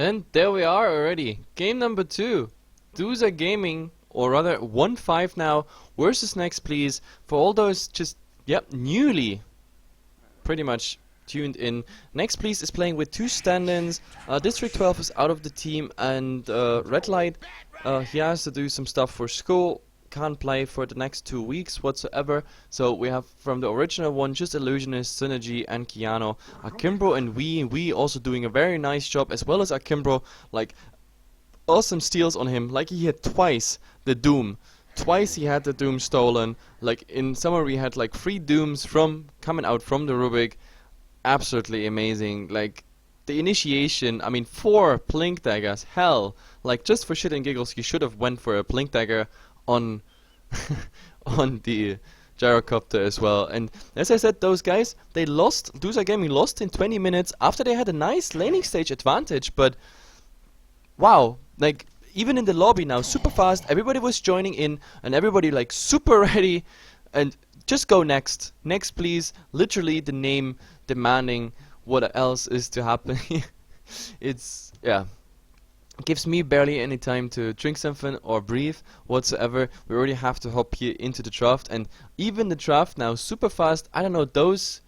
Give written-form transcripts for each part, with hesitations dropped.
And there we are already. Game number 2. Duza Gaming, or rather 1-5 now, versus Next.please. For all those just, newly pretty much tuned in. Next.please is playing with 2 stand-ins. District 12 is out of the team, and Red Light, he has to do some stuff for school. Can't play for the next 2 weeks whatsoever. So we have from the original one just Illusionist, Synergy and Keanu. Akimbro and we also doing a very nice job, as well as Akimbro, like awesome steals on him. Like he had twice the Doom. Twice he had the Doom stolen. Like in summer we had like 3 Dooms from coming out from the Rubik. Absolutely amazing. Like the initiation, I mean 4 Blink Daggers, hell. Like just for shit and giggles you should have went for a Blink Dagger on on the gyrocopter as well. And as I said, those guys, they lost. Duza Gaming lost in 20 minutes after they had a nice laning stage advantage, but wow, like even in the lobby now, super fast, everybody was joining in and everybody like super ready, and just go next. Next please, literally the name demanding what else is to happen. It's, yeah, gives me barely any time to drink something or breathe whatsoever. We already have to hop here into the draft, and even the draft now super fast. I don't know, those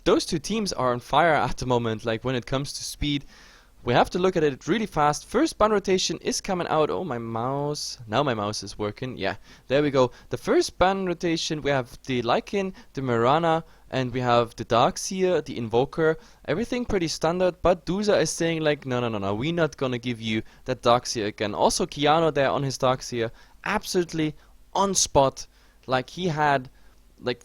2 teams are on fire at the moment. Like when it comes to speed, we have to look at it really fast. First ban rotation is coming out. Oh, my mouse. Now my mouse is working. Yeah, there we go. The first ban rotation, we have the Lycan, the Mirana, and we have the Darkseer, the Invoker. Everything pretty standard, but Duza is saying like, no, we're not gonna give you that Darkseer again. Also Keanu there on his Darkseer, absolutely on spot. Like he had like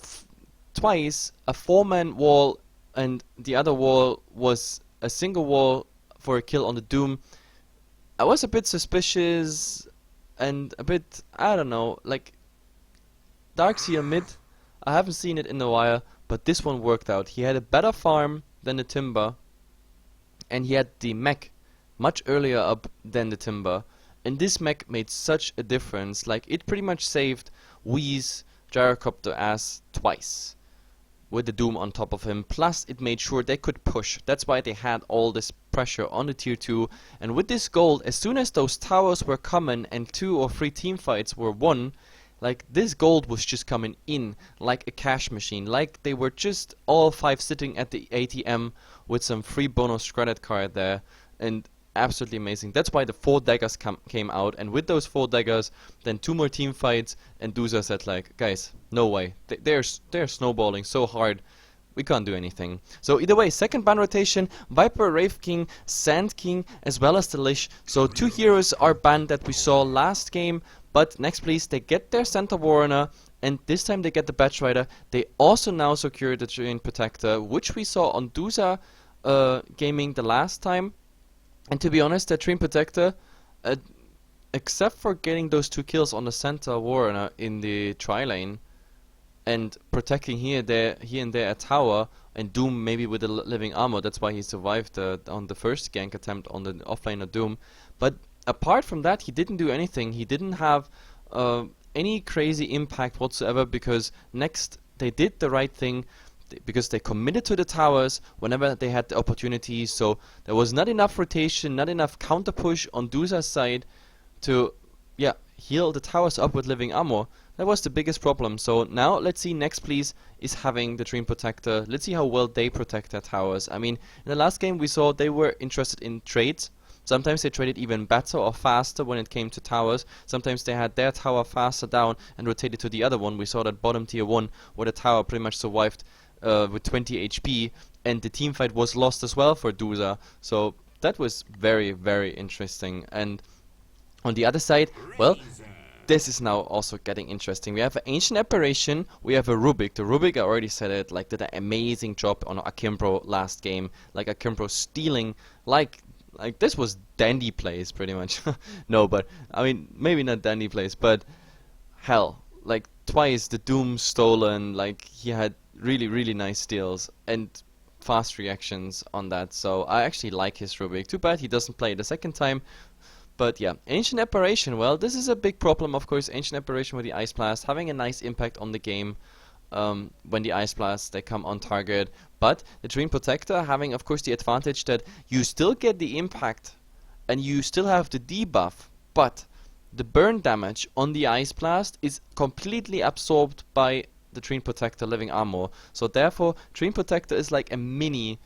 twice a 4-man wall, and the other wall was a single wall for a kill on the Doom. I was a bit suspicious and a bit, I don't know, like Darkseer mid, I haven't seen it in a while, but this one worked out. He had a better farm than the Timber, and he had the mech much earlier up than the Timber, and this mech made such a difference. Like it pretty much saved Wee's gyrocopter ass twice with the Doom on top of him, plus it made sure they could push. That's why they had all this pressure on the tier 2, and with this gold, as soon as those towers were coming and 2 or 3 team fights were won, like this gold was just coming in like a cash machine. Like they were just all 5 sitting at the ATM with some free bonus credit card there, and absolutely amazing. That's why the 4 daggers came out, and with those 4 daggers, then 2 more team fights, and Duza said like, guys, no way. They're snowballing so hard, we can't do anything. So either way, second ban rotation, Viper, Wraith King, Sand King, as well as the Lich. So 2 heroes are banned that we saw last game, but Next.please, they get their Center Warner, and this time they get the Batch Rider. They also now secure the Giant Protector, which we saw on Duza Gaming the last time. And to be honest, that Dream Protector, except for getting those 2 kills on the Center Warner in the tri-lane, and protecting here and there a tower, and Doom maybe with the living armor, that's why he survived on the first gank attempt on the offlaner Doom. But apart from that, he didn't do anything. He didn't have any crazy impact whatsoever, because Next, they did the right thing, because they committed to the towers whenever they had the opportunity. So there was not enough rotation, not enough counter push on Duza's side to heal the towers up with living armor. That was the biggest problem. So now let's see, Next.please is having the Dream Protector. Let's see how well they protect their towers. I mean, in the last game we saw they were interested in trades. Sometimes they traded even better or faster when it came to towers. Sometimes they had their tower faster down and rotated to the other one. We saw that bottom tier 1 where the tower pretty much survived with 20 HP, and the team fight was lost as well for Duza. So that was very, very interesting. And on the other side, well, this is now also getting interesting. We have an Ancient Apparition, we have a Rubik. The Rubik, I already said it, like did an amazing job on Akimbro last game. Like Akimbro stealing, like this was dandy plays pretty much. No, but I mean, maybe not dandy plays, but hell, like twice the Doom stolen. Like he had really nice steals and fast reactions on that. So I actually like his Rubik. Too bad he doesn't play the second time. But yeah, Ancient Apparition, well, this is a big problem, of course. Ancient Apparition with the Ice Blast having a nice impact on the game. when the Ice Blast they come on target. But the Dream Protector having, of course, the advantage that you still get the impact and you still have the debuff, but the burn damage on the Ice Blast is completely absorbed by the Dream Protector Living Armor. So therefore, Dream Protector is like a mini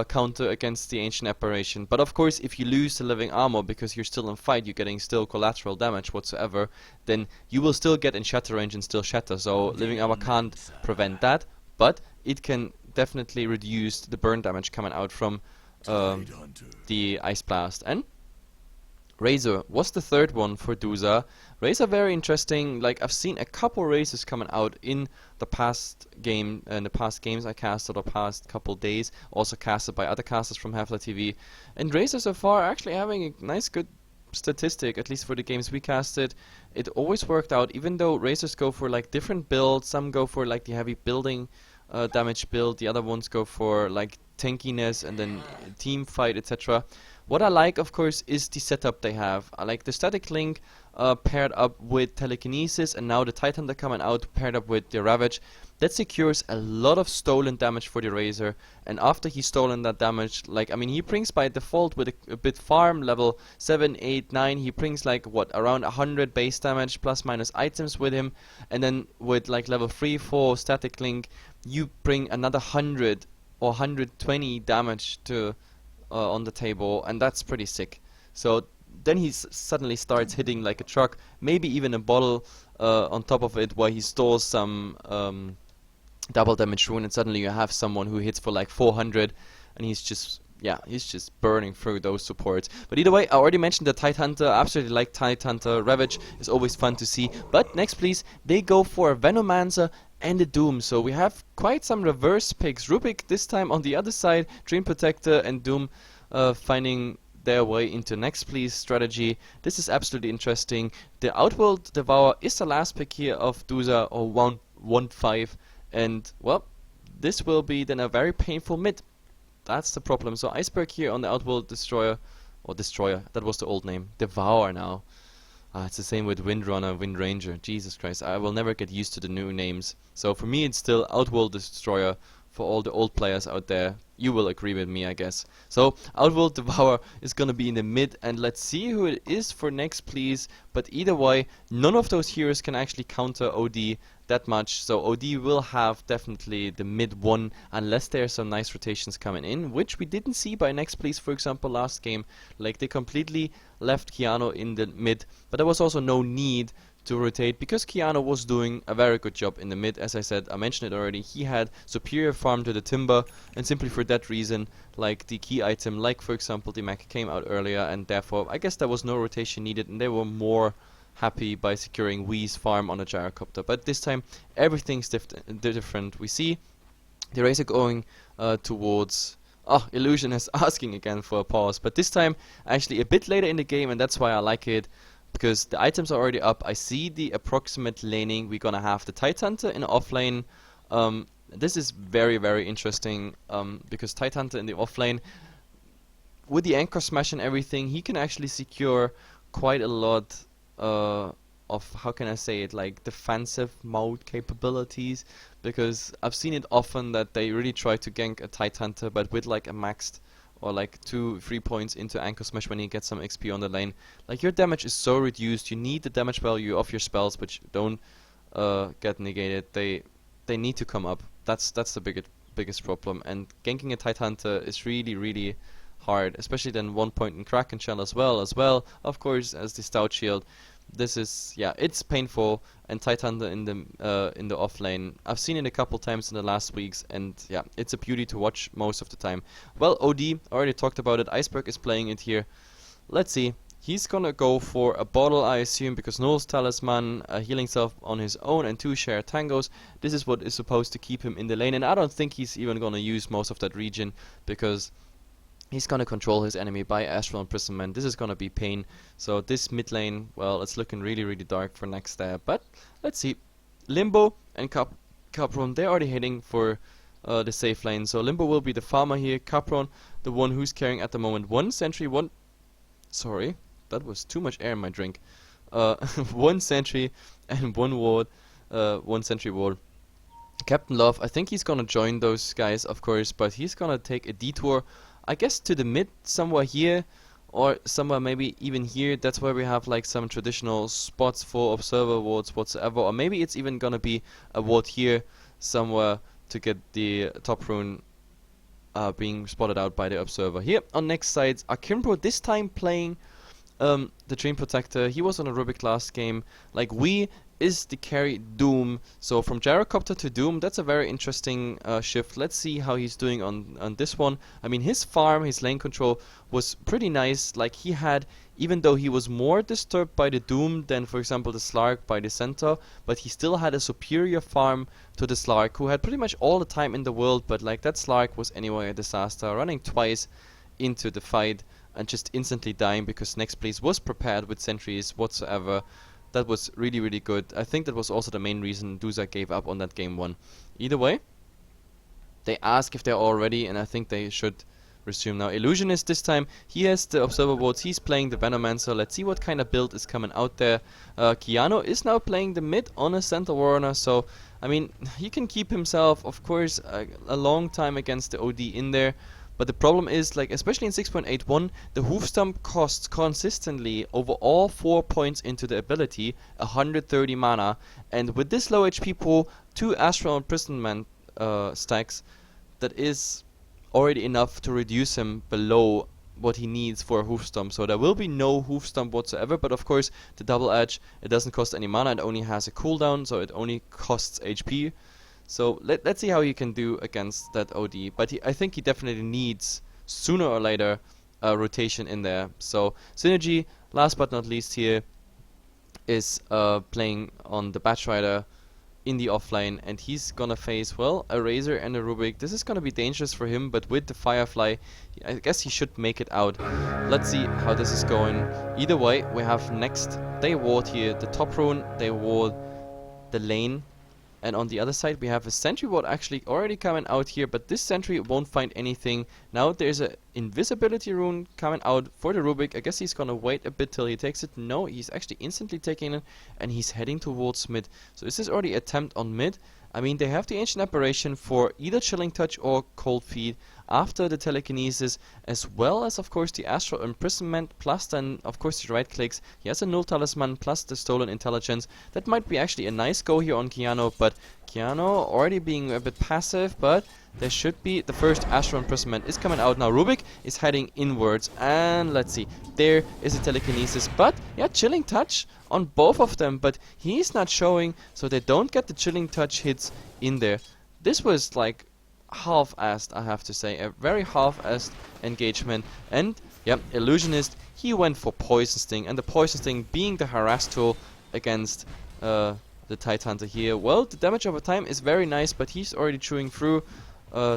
counter against the Ancient Apparition. But of course, if you lose the Living Armor because you're still in fight, you're getting still collateral damage whatsoever, then you will still get in shatter range and still shatter. So Living Armor can't prevent that, but it can definitely reduce the burn damage coming out from the Ice Blast. And Razor was the third one for Duza. Razor very interesting. Like, I've seen a couple Razors coming out in the past game, in the past games I casted, or past couple days, also casted by other casters from Half-Life TV. And Razor so far actually having a nice good statistic, at least for the games we casted. It always worked out, even though Razors go for like different builds. Some go for like the heavy building damage build, the other ones go for like tankiness and then team fight, etc. What I like, of course, is the setup they have. I like the Static Link paired up with Telekinesis, and now the Titan coming out paired up with the Ravage. That secures a lot of stolen damage for the Razor, and after he's stolen that damage, like, I mean, he brings by default with a bit farm, level 7, 8, 9, he brings like, what, around 100 base damage plus minus items with him, and then with like level 3, 4 Static Link, you bring another 100 or 120 damage to on the table, and that's pretty sick. So then he suddenly starts hitting like a truck, maybe even a bottle on top of it, while he stores some double damage rune, and suddenly you have someone who hits for like 400, and he's just burning through those supports. But either way, I already mentioned the Tidehunter. I absolutely like Tidehunter. Ravage is always fun to see. But Next.please, they go for a Venomancer and a Doom. So we have quite some reverse picks. Rubik this time on the other side, Dream Protector and Doom finding their way into Next.please strategy. This is absolutely interesting. The Outworld Devourer is the last pick here of Duza, or 1-1-5, and well, this will be then a very painful mid. That's the problem. So Iceberg here on the Outworld Destroyer, or Destroyer, that was the old name. Devour now. It's the same with Windrunner, Windranger. Jesus Christ, I will never get used to the new names. So for me, it's still Outworld Destroyer. For all the old players out there, you will agree with me, I guess. So Outworld Devourer is gonna be in the mid, and let's see who it is for Next.please. But either way, none of those heroes can actually counter OD that much. So OD will have definitely the mid one, unless there are some nice rotations coming in, which we didn't see by Next.please, for example, last game. Like, they completely left Keanu in the mid, but there was also no need to rotate, because Keanu was doing a very good job in the mid. As I said, I mentioned it already, he had superior farm to the Timber, and simply for that reason, like the key item, like for example the mech, came out earlier, and therefore I guess there was no rotation needed, and they were more happy by securing Wii's farm on a gyrocopter. But this time everything's different. We see the Razor going towards... Oh, Illusion is asking again for a pause, but this time actually a bit later in the game, and that's why I like it. Because the items are already up. I see the approximate laning. We're gonna have the Tidehunter in off lane. This is very, very interesting, because Tidehunter in the off lane, with the Anchor Smash and everything, he can actually secure quite a lot of, how can I say it, like defensive mode capabilities. Because I've seen it often that they really try to gank a Tidehunter, but with like a maxed or like 2-3 points into Anchor Smash when you get some XP on the lane. Like, your damage is so reduced, you need the damage value of your spells, which don't get negated. They need to come up. That's the biggest problem. And ganking a Tidehunter is really, really hard, especially then 1 point in Kraken Shell as well, of course, as the Stout Shield. This is, yeah, it's painful. And Tidehunter in the off lane, I've seen it a couple times in the last weeks, and yeah, it's a beauty to watch most of the time. Well, OD, already talked about it. Iceberg is playing it here. Let's see. He's gonna go for a bottle, I assume, because Null's Talisman, healing self on his own, and 2 share tangos. This is what is supposed to keep him in the lane, and I don't think he's even gonna use most of that region, because he's gonna control his enemy by Astral Imprisonment. This is gonna be pain. So this mid lane, well, it's looking really, really dark for next there. But let's see. Limbo and Capron, they're already heading for the safe lane. So Limbo will be the farmer here. Capron, the one who's carrying at the moment 1 sentry, sorry, that was too much air in my drink. 1 sentry and 1 ward, 1 sentry ward. Captain Love, I think he's gonna join those guys, of course, but he's gonna take a detour, I guess, to the mid, somewhere here, or somewhere maybe even here. That's where we have like some traditional spots for observer wards whatsoever, or maybe it's even gonna be a ward here somewhere to get the top rune being spotted out by the observer. Here on next side, Akimbro this time playing the Dream Protector. He was on a Rubik last game. Like, we is the carry Doom. So from Gyrocopter to Doom, that's a very interesting shift. Let's see how he's doing on this one. I mean, his farm, his lane control was pretty nice. Like, he had, even though he was more disturbed by the Doom than, for example, the Slark by the Centaur, but he still had a superior farm to the Slark, who had pretty much all the time in the world, but like that Slark was anyway a disaster, running twice into the fight and just instantly dying because Next.please was prepared with sentries whatsoever. That was really, really good. I think that was also the main reason Duza gave up on that game 1. Either way, they ask if they're all ready, and I think they should resume now. Illusionist this time, he has the observer wards, he's playing the Venomancer. Let's see what kind of build is coming out there. Keanu is now playing the mid on a Centaur Warner, so I mean, he can keep himself, of course, a long time against the OD in there. But the problem is, like, especially in 6.81, the Hoof Stomp costs consistently over all 4 points into the ability 130 mana, and with this low HP pool, 2 Astral Imprisonment stacks, that is already enough to reduce him below what he needs for a Hoof Stomp. So there will be no Hoof Stomp whatsoever, but of course the Double Edge, it doesn't cost any mana, it only has a cooldown, so it only costs HP. So let's see how he can do against that OD. But I think he definitely needs, sooner or later, a rotation in there. So Synergy, last but not least here, is playing on the Batch Rider in the offlane, and he's gonna face, well, a Razor and a Rubik. This is gonna be dangerous for him, but with the Firefly, I guess he should make it out. Let's see how this is going. Either way, we have next, they ward here the top rune, they ward the lane. And on the other side we have a sentry ward actually already coming out here, but this sentry won't find anything. Now there's a invisibility rune coming out for the Rubik. I guess he's gonna wait a bit till he takes it. No, he's actually instantly taking it, and he's heading towards mid. So this is already attempt on mid. I mean, they have the Ancient Apparition for either Chilling Touch or Cold Feet after the Telekinesis, as well as, of course, the Astral Imprisonment, plus then, of course, the right clicks. He has a Null Talisman, plus the Stolen Intelligence. That might be actually a nice go here on Keanu, but Keanu already being a bit passive, but there should be the first Astral Imprisonment is coming out now. Rubik is heading inwards, and let's see, there is a Telekinesis, but yeah, Chilling Touch on both of them, but he's not showing, so they don't get the Chilling Touch hits in there. This was like half-assed, I have to say, a very half-assed engagement. And yep, Illusionist, he went for Poison Sting, and the Poison Sting being the harass tool against the Tide Hunter here. Well, the damage over time is very nice, but he's already chewing through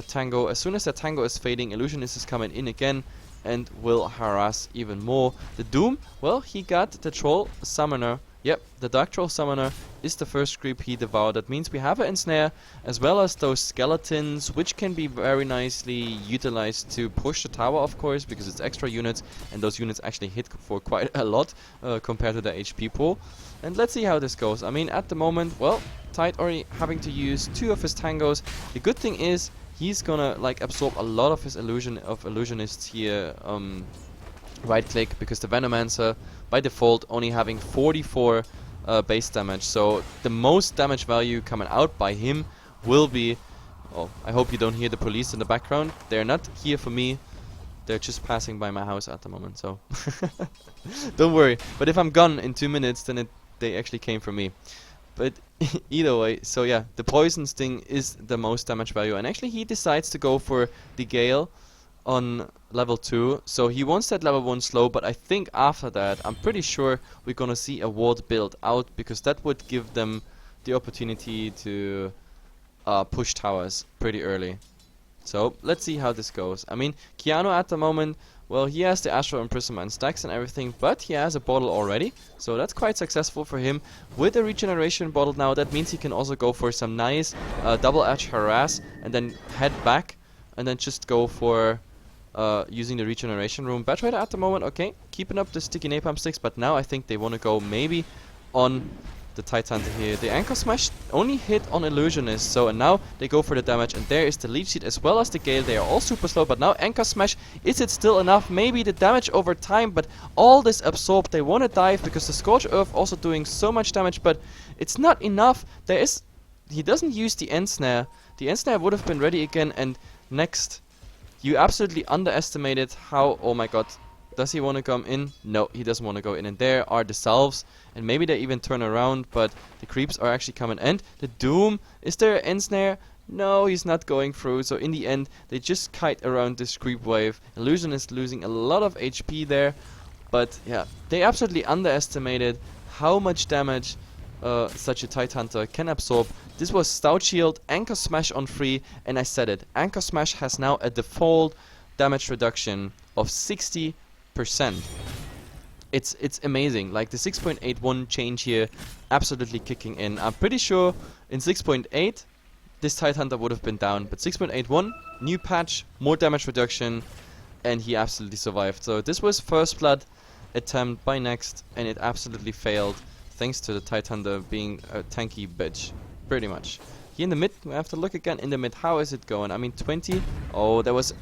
Tango. As soon as that Tango is fading, Illusionist is coming in again and will harass even more. The Doom, well, he got the Troll Summoner. Yep, the Dark Troll Summoner is the first creep he devoured. That means we have an Ensnare, as well as those Skeletons, which can be very nicely utilized to push the tower, of course, because it's extra units, and those units actually hit for quite a lot compared to the HP pool. And let's see how this goes. I mean, at the moment, well, Tide already having to use 2 of his Tangos. The good thing is, he's gonna like absorb a lot of his Illusionists here. Right click, because the Venomancer by default only having 44 base damage, so the most damage value coming out by him will be, oh, I hope you don't hear the police in the background. They're not here for me, they're just passing by my house at the moment, so don't worry. But if I'm gone in 2 minutes, then they actually came for me. But either way, so yeah, the Poison Sting is the most damage value, and actually he decides to go for the Gale on level 2, so he wants that level 1 slow, but I think after that, I'm pretty sure we're gonna see a ward build out, because that would give them the opportunity to push towers pretty early. So let's see how this goes. I mean, Keanu at the moment, well, he has the Astral Imprisonment stacks and everything, but he has a bottle already, so that's quite successful for him. With the regeneration bottle now, that means he can also go for some nice double edge harass, and then head back, and then just go for using the regeneration room. Batch Rider at the moment, okay, keeping up the sticky napalm sticks, but now I think they want to go maybe on the Titan here. The Anchor Smash only hit on Illusionist, so and now they go for the damage, and there is the Leech Seed as well as the Gale. They are all super slow, but now Anchor Smash, is it still enough? Maybe the damage over time, but all this absorbed. They want to dive because the Scorch Earth also doing so much damage, but it's not enough. He doesn't use the End Snare. The End Snare would have been ready again, and next, you absolutely underestimated how, oh my god, does he want to come in? No, he doesn't want to go in. And there are the Salves, and maybe they even turn around, but the creeps are actually coming. And the Doom, is there an End Snare? No, he's not going through. So in the end, they just kite around this creep wave. Illusion is losing a lot of HP there, but yeah, they absolutely underestimated how much damage such a Tidehunter can absorb. This was Stout Shield, Anchor Smash on 3, and I said it, Anchor Smash has now a default damage reduction of 60%. It's amazing. Like the 6.81 change here, absolutely kicking in. I'm pretty sure in 6.8 this Tidehunter would have been down, but 6.81, new patch, more damage reduction, and he absolutely survived. So this was first blood attempt by Next, and it absolutely failed, thanks to the Tidehunter being a tanky bitch, pretty much. Here in the mid, we have to look again in the mid. How is it going? I mean, 20. Oh, there was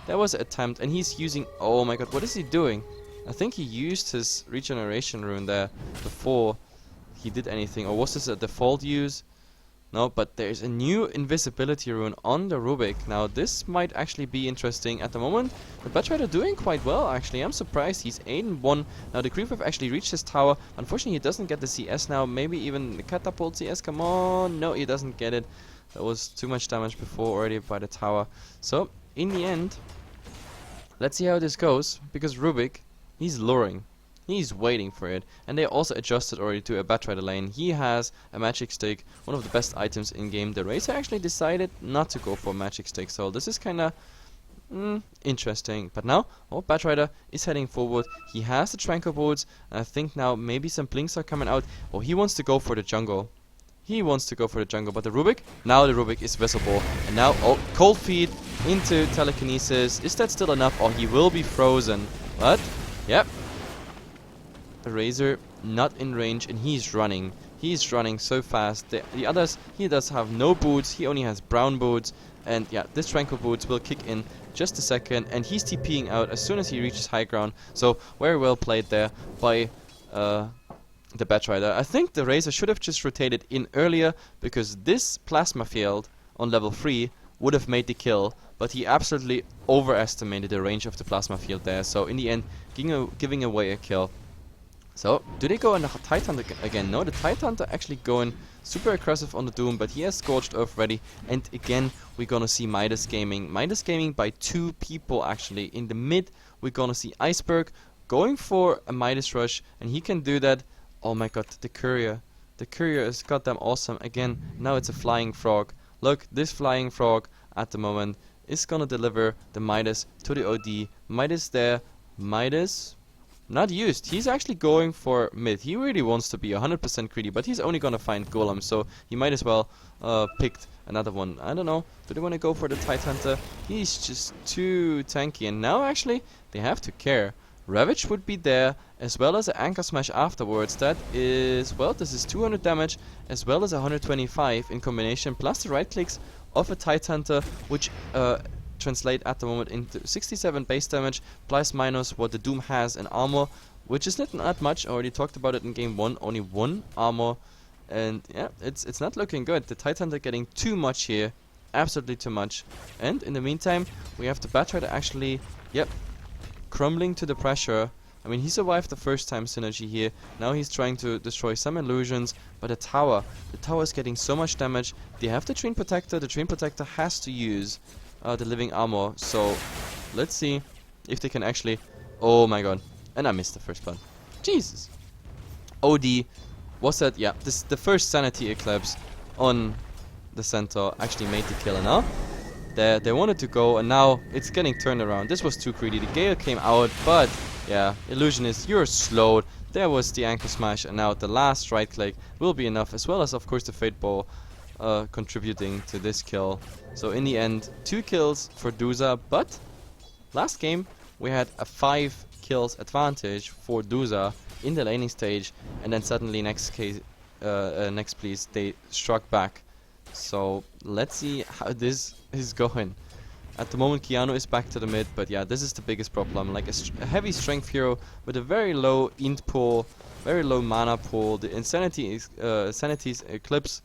an attempt, and he's using... Oh my god, what is he doing? I think he used his regeneration rune there before he did anything. Or was this a default use? No, but there's a new invisibility rune on the Rubik. Now, this might actually be interesting at the moment. The Batrider doing quite well, actually. I'm surprised. He's 8-1. Now, the Creep Wave actually reached his tower. Unfortunately, he doesn't get the CS now. Maybe even the Catapult CS. Come on. No, he doesn't get it. That was too much damage before already by the tower. So, in the end, let's see how this goes, because Rubik, he's luring. He's waiting for it. And they also adjusted already to a Batrider lane. He has a Magic Stick, one of the best items in game. The Racer actually decided not to go for a Magic Stick, so this is kinda interesting. But now, Batrider is heading forward. He has the Tranquil Boots, and I think now maybe some Blinks are coming out. Oh, he wants to go for the jungle. He wants to go for the jungle, but the Rubik, now the Rubik is visible. And now, Cold Feet into Telekinesis. Is that still enough? Oh, he will be frozen. But, yep. The Razor not in range, and he's running. He's running so fast. The others, he does have no boots. He only has brown boots. And yeah, this Tranquil Boots will kick in just a second. And he's TPing out as soon as he reaches high ground. So, very well played there by... the Batrider. I think the Razor should have just rotated in earlier, because this Plasma Field on level 3 would have made the kill, but he absolutely overestimated the range of the Plasma Field there, so in the end, giving away a kill. So, do they go on the Tidehunter again? No, the Tidehunter actually going super aggressive on the Doom, but he has Scorched Earth ready, and again, we're gonna see Midas Gaming. Midas Gaming by 2 people actually. In the mid, we're gonna see Iceberg going for a Midas Rush, and he can do that. Oh my god, the Courier. The Courier is goddamn awesome. Again, now it's a Flying Frog. Look, this Flying Frog at the moment is gonna deliver the Midas to the OD. Midas there. Midas not used. He's actually going for mid. He really wants to be 100% greedy, but he's only gonna find Golem, so he might as well pick another one. I don't know. Do they want to go for the Tidehunter? He's just too tanky, and now actually they have to care. Ravage would be there, as well as an Anchor Smash afterwards. That is, well, this is 200 damage, as well as 125 in combination, plus the right clicks of a Tidehunter, which translate at the moment into 67 base damage, plus minus what the Doom has in armor, which is not much. I already talked about it in game 1, only 1 armor, and yeah, it's not looking good. The Tidehunter getting too much here, absolutely too much. And in the meantime, we have the Batrider actually, yep, crumbling to the pressure. I mean, he survived the first time synergy here. Now he's trying to destroy some illusions, but the tower is getting so much damage. They have the Train Protector. The Train Protector has to use the living armor. So let's see if they can actually... Oh my god. And I missed the first blood. Jesus. OD. Was that... Yeah, the first Sanity Eclipse on the Centaur actually made the kill. And now they wanted to go, and now it's getting turned around. This was too greedy. The Gale came out, but yeah, Illusionist, you're slowed. There was the Anchor Smash, and now the last right click will be enough, as well as of course the Fate Ball contributing to this kill. So in the end, 2 kills for Duza, but last game we had a 5 kills advantage for Duza in the laning stage, and then suddenly next Next.please, they struck back. So let's see how this is going. At the moment, Keanu is back to the mid, but yeah, this is the biggest problem. Like a heavy strength hero with a very low int pool, very low mana pool. The Sanity's Eclipse.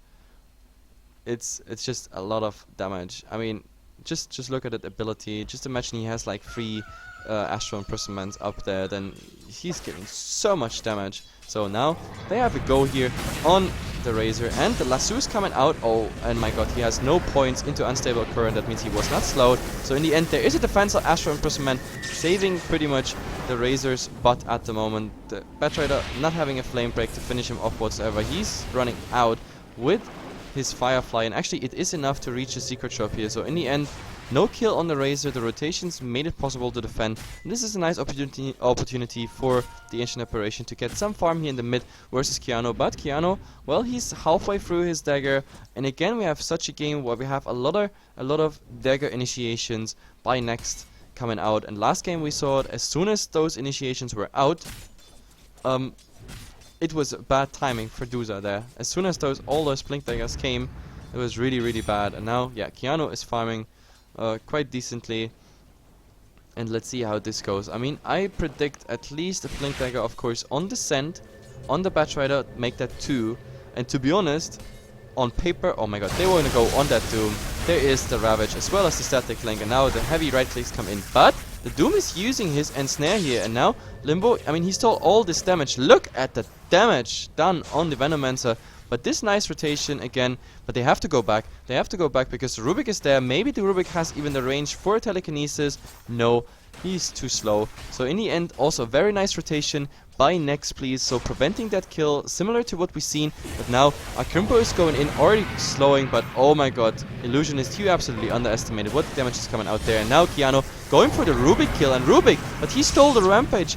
It's just a lot of damage. I mean, just look at that ability. Just imagine he has like 3 Astral Imprisonments up there, then he's getting so much damage. So now they have a go here on the Razor, and the lasso's coming out. Oh, and my god, he has no points into Unstable Current. That means he was not slowed. So in the end, there is a defensive Astral Imprisonment, saving pretty much the Razor's butt at the moment. The Batrider not having a Flame Break to finish him off whatsoever. He's running out with his Firefly, and actually it is enough to reach the secret shop here. So in the end, no kill on the Razor. The rotations made it possible to defend. And this is a nice opportunity for the Ancient Apparition to get some farm here in the mid versus Keanu. But Keanu, well, he's halfway through his dagger, and again we have such a game where we have a lot of dagger initiations by Next coming out. And last game we saw it, as soon as those initiations were out, it was bad timing for Duza there. As soon as all those blink daggers came, it was really bad. And now, yeah, Keanu is farming quite decently. And let's see how this goes. I mean, I predict at least a blink dagger, of course, on Descent, on the Batrider, make that 2. And to be honest, on paper, oh my god, they want to go on that Doom. There is the Ravage as well as the Static Link, and now the heavy right clicks come in. But the Doom is using his Ensnare here, and now Limbo, I mean, he stole all this damage. Look at the damage done on the Venomancer. But this nice rotation again, but they have to go back. They have to go back because the Rubik is there. Maybe the Rubik has even the range for telekinesis. No, he's too slow. So in the end, also very nice rotation by Next.please. So preventing that kill, similar to what we've seen. But now Akrimbo is going in, already slowing. But oh my god, Illusionist, you absolutely underestimated what damage is coming out there. And now Keanu going for the Rubik kill, and Rubik, but he stole the Rampage.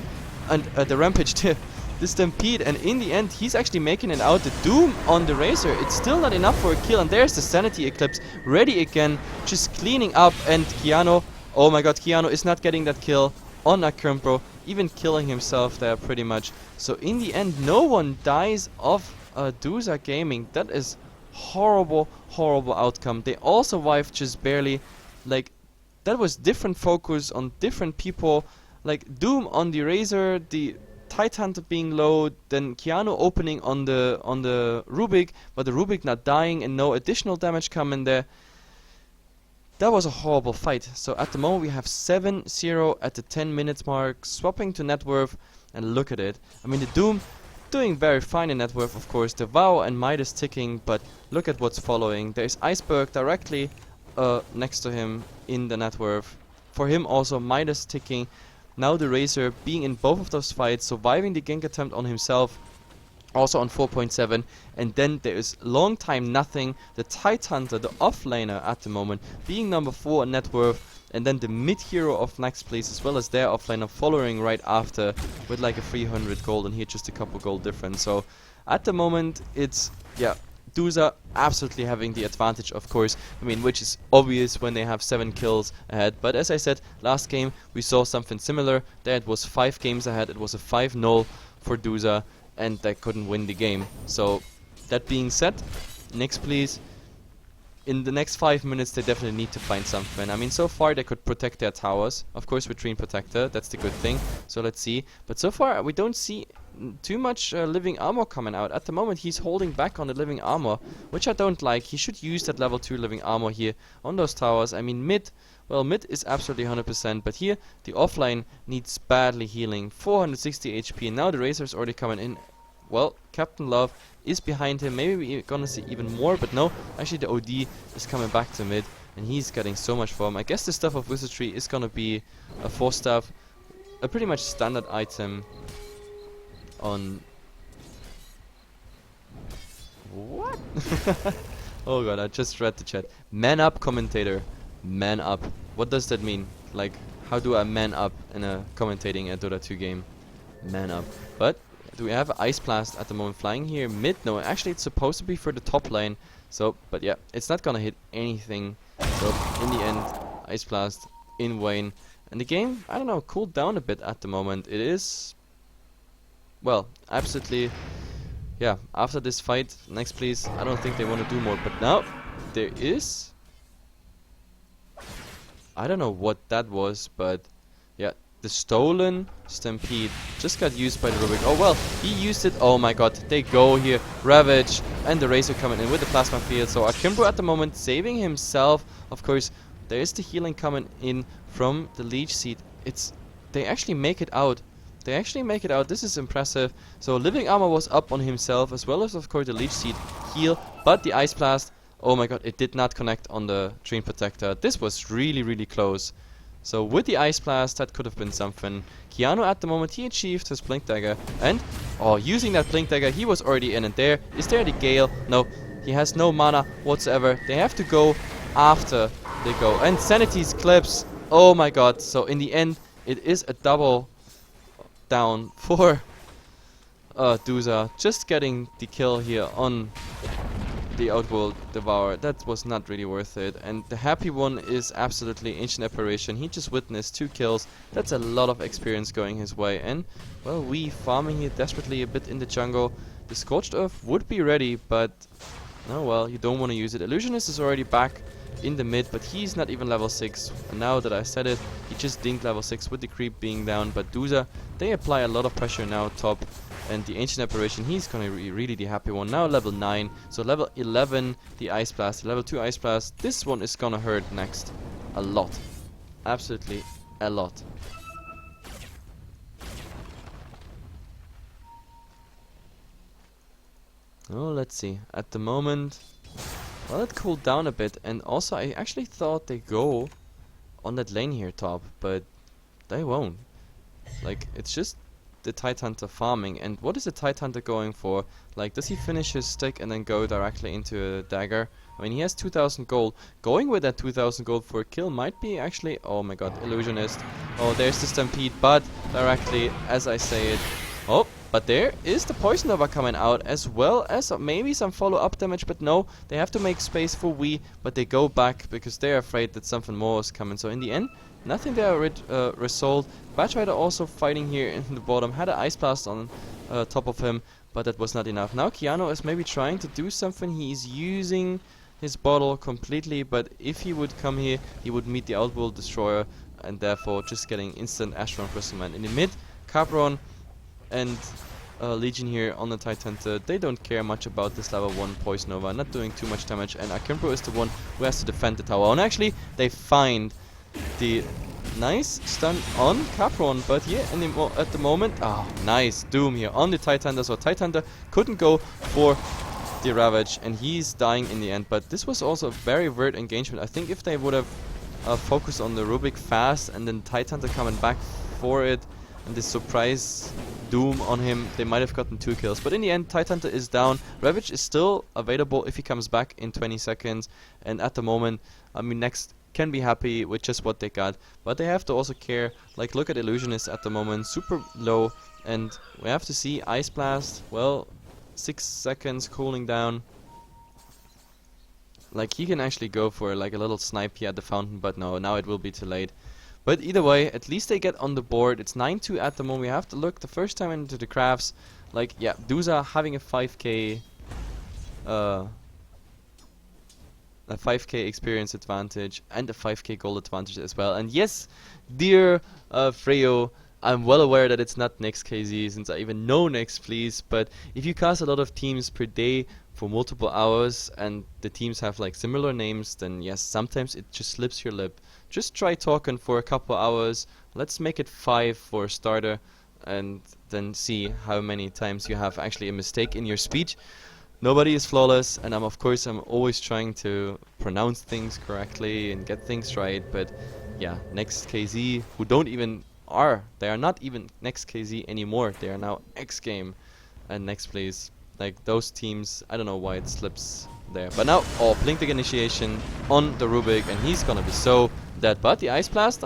And the Rampage tip. The Stampede, and in the end he's actually making it out. The Doom on the Razor, it's still not enough for a kill, and there's the Sanity Eclipse ready again, just cleaning up. And Keanu, oh my god, Keanu is not getting that kill on Akrimbo, even killing himself there pretty much. So in the end, no one dies of Duza Gaming. That is horrible outcome. They all survived just barely. Like, that was different focus on different people. Like Doom on the Razor, the Tidehunter being low, then Keanu opening on the Rubik, but the Rubik not dying and no additional damage coming there. That was a horrible fight. So at the moment we have 7-0 at the 10 minutes mark, swapping to net worth, and look at it. I mean, the Doom doing very fine in net worth, of course. The Vow and Midas ticking, but look at what's following. There's Iceberg directly next to him in the net worth. For him also Midas ticking. Now the Razor being in both of those fights, surviving the gank attempt on himself, also on 4.7, and then there is long time nothing. The Tidehunter, the offlaner at the moment, being number 4 in net worth, and then the mid hero of Next.please as well as their offlaner following right after with like a 300 gold, and here just a couple gold difference. So at the moment it's, yeah, Duza absolutely having the advantage, of course. I mean, which is obvious when they have 7 kills ahead. But as I said, last game we saw something similar. There it was 5 games ahead. It was a 5-0 for Duza, and they couldn't win the game. So that being said, Next.please, in the next 5 minutes they definitely need to find something. I mean, so far they could protect their towers, of course, with Dream Protector. That's the good thing. So let's see. But so far we don't see too much living armor coming out. At the moment he's holding back on the living armor, which I don't like. He should use that level 2 living armor here on those towers. I mean, mid, well, mid is absolutely 100%, but here the offline needs badly healing. 460 HP, and now the Razor's already coming in. Well, Captain Love is behind him. Maybe we're gonna see even more, but no, actually the OD is coming back to mid, and he's getting so much form. I guess the Staff of Wizardry is gonna be a 4-staff, a pretty much standard item on... What? Oh god, I just read the chat. Man up, commentator. Man up. What does that mean? Like, how do I man up in a commentating a Dota 2 game? Man up. But do we have Ice Blast at the moment flying here mid? No, actually it's supposed to be for the top lane. So, but yeah, it's not gonna hit anything. So in the end, Ice Blast in Vayne. And the game, I don't know, cooled down a bit at the moment. It is, well, absolutely, yeah, after this fight, Next.please, I don't think they want to do more. But now, there is... I don't know what that was, but yeah, the stolen Stampede just got used by the Rubik. Oh well, he used it. Oh my god, they go here. Ravage and the Razor coming in with the Plasma Field. So Akimbo at the moment saving himself. Of course, there is the healing coming in from the Leech Seed. They actually make it out. They actually make it out. This is impressive. So Living Armor was up on himself, as well as of course the Leech Seed heal. But the Ice Blast, oh my god, it did not connect on the Dream Protector. This was really, really close. So with the Ice Blast, that could have been something. Keanu at the moment, he achieved his Blink Dagger. And, oh, using that Blink Dagger, he was already in and there. Is there the Gale? No, he has no mana whatsoever. They have to go after they go. And Sanity's Clips, oh my god. So in the end, it is a double down for Duza. Just getting the kill here on the Outworld Devourer. That was not really worth it. And the happy one is absolutely Ancient Apparition. He just witnessed 2 kills. That's a lot of experience going his way. And, well, we farming here desperately a bit in the jungle. The Scorched Earth would be ready, but... oh well, you don't want to use it. Illusionist is already back in the mid, but he's not even level 6. And now that I said it, he just dinked level 6 with the creep being down. But Duza, they apply a lot of pressure now top. And the Ancient Apparition, he's gonna be really the happy one. Now level 9, so level 11, the Ice Blast, level 2 Ice Blast. This one is gonna hurt next. A lot. Absolutely a lot. Oh, let's see. At the moment, well, it cooled down a bit. And also, I actually thought they go on that lane here top, but they won't. Like, it's just the Tidehunter farming. And what is the Tidehunter going for? Like, does he finish his stick and then go directly into a dagger? I mean, he has 2,000 gold. Going with that 2,000 gold for a kill might be actually... oh my god, Illusionist. Oh, there's the Stampede, but directly, as I say it... oh, but there is the Poison Nova coming out, as well as maybe some follow-up damage, but no, they have to make space for Wii, but they go back because they're afraid that something more is coming. So in the end, nothing there resolved. Batrider also fighting here in the bottom, had an Ice Blast on top of him, but that was not enough. Now Keanu is maybe trying to do something. He's using his bottle completely, but if he would come here, he would meet the Outworld Destroyer, and therefore just getting instant Astron Crystalman. In the mid, Capron and Legion here on the Tidehunter, they don't care much about this level 1 Poison Nova, not doing too much damage, and Akimbo is the one who has to defend the tower. And actually, they find the nice stun on Capron, but here at the moment, oh, nice Doom here on the Tidehunter. So Tidehunter couldn't go for the Ravage, and he's dying in the end. But this was also a very weird engagement. I think if they would have focused on the Rubik fast, and then Tidehunter coming back for it, and this surprise Doom on him, they might have gotten 2 kills. But in the end, Tidehunter is down. Ravage is still available if he comes back in 20 seconds. And at the moment, I mean, Next can be happy with just what they got. But they have to also care. Like, look at Illusionist at the moment, super low. And we have to see Ice Blast, well, 6 seconds cooling down. Like, he can actually go for like a little snipe here at the fountain, but no, now it will be too late. But either way, at least they get on the board. It's 9-2 at the moment. We have to look the first time into the crafts. Like, yeah, Duza having a 5k experience advantage and a 5k gold advantage as well. And yes, dear Freyo, I'm well aware that it's not Next KZ, since I even know Next.please, but if you cast a lot of teams per day for multiple hours and the teams have like similar names, then yes, sometimes it just slips your lip. Just try talking for a couple hours. Let's make it 5 for a starter, and then see how many times you have actually a mistake in your speech. Nobody is flawless, and I'm always trying to pronounce things correctly and get things right, but yeah, Next KZ, who they are not even Next KZ anymore. They are now X Game and Next.please. Like, those teams, I don't know why it slips there. But now, oh, Blink Initiation on the Rubik, and he's gonna be so dead. But the Ice Blast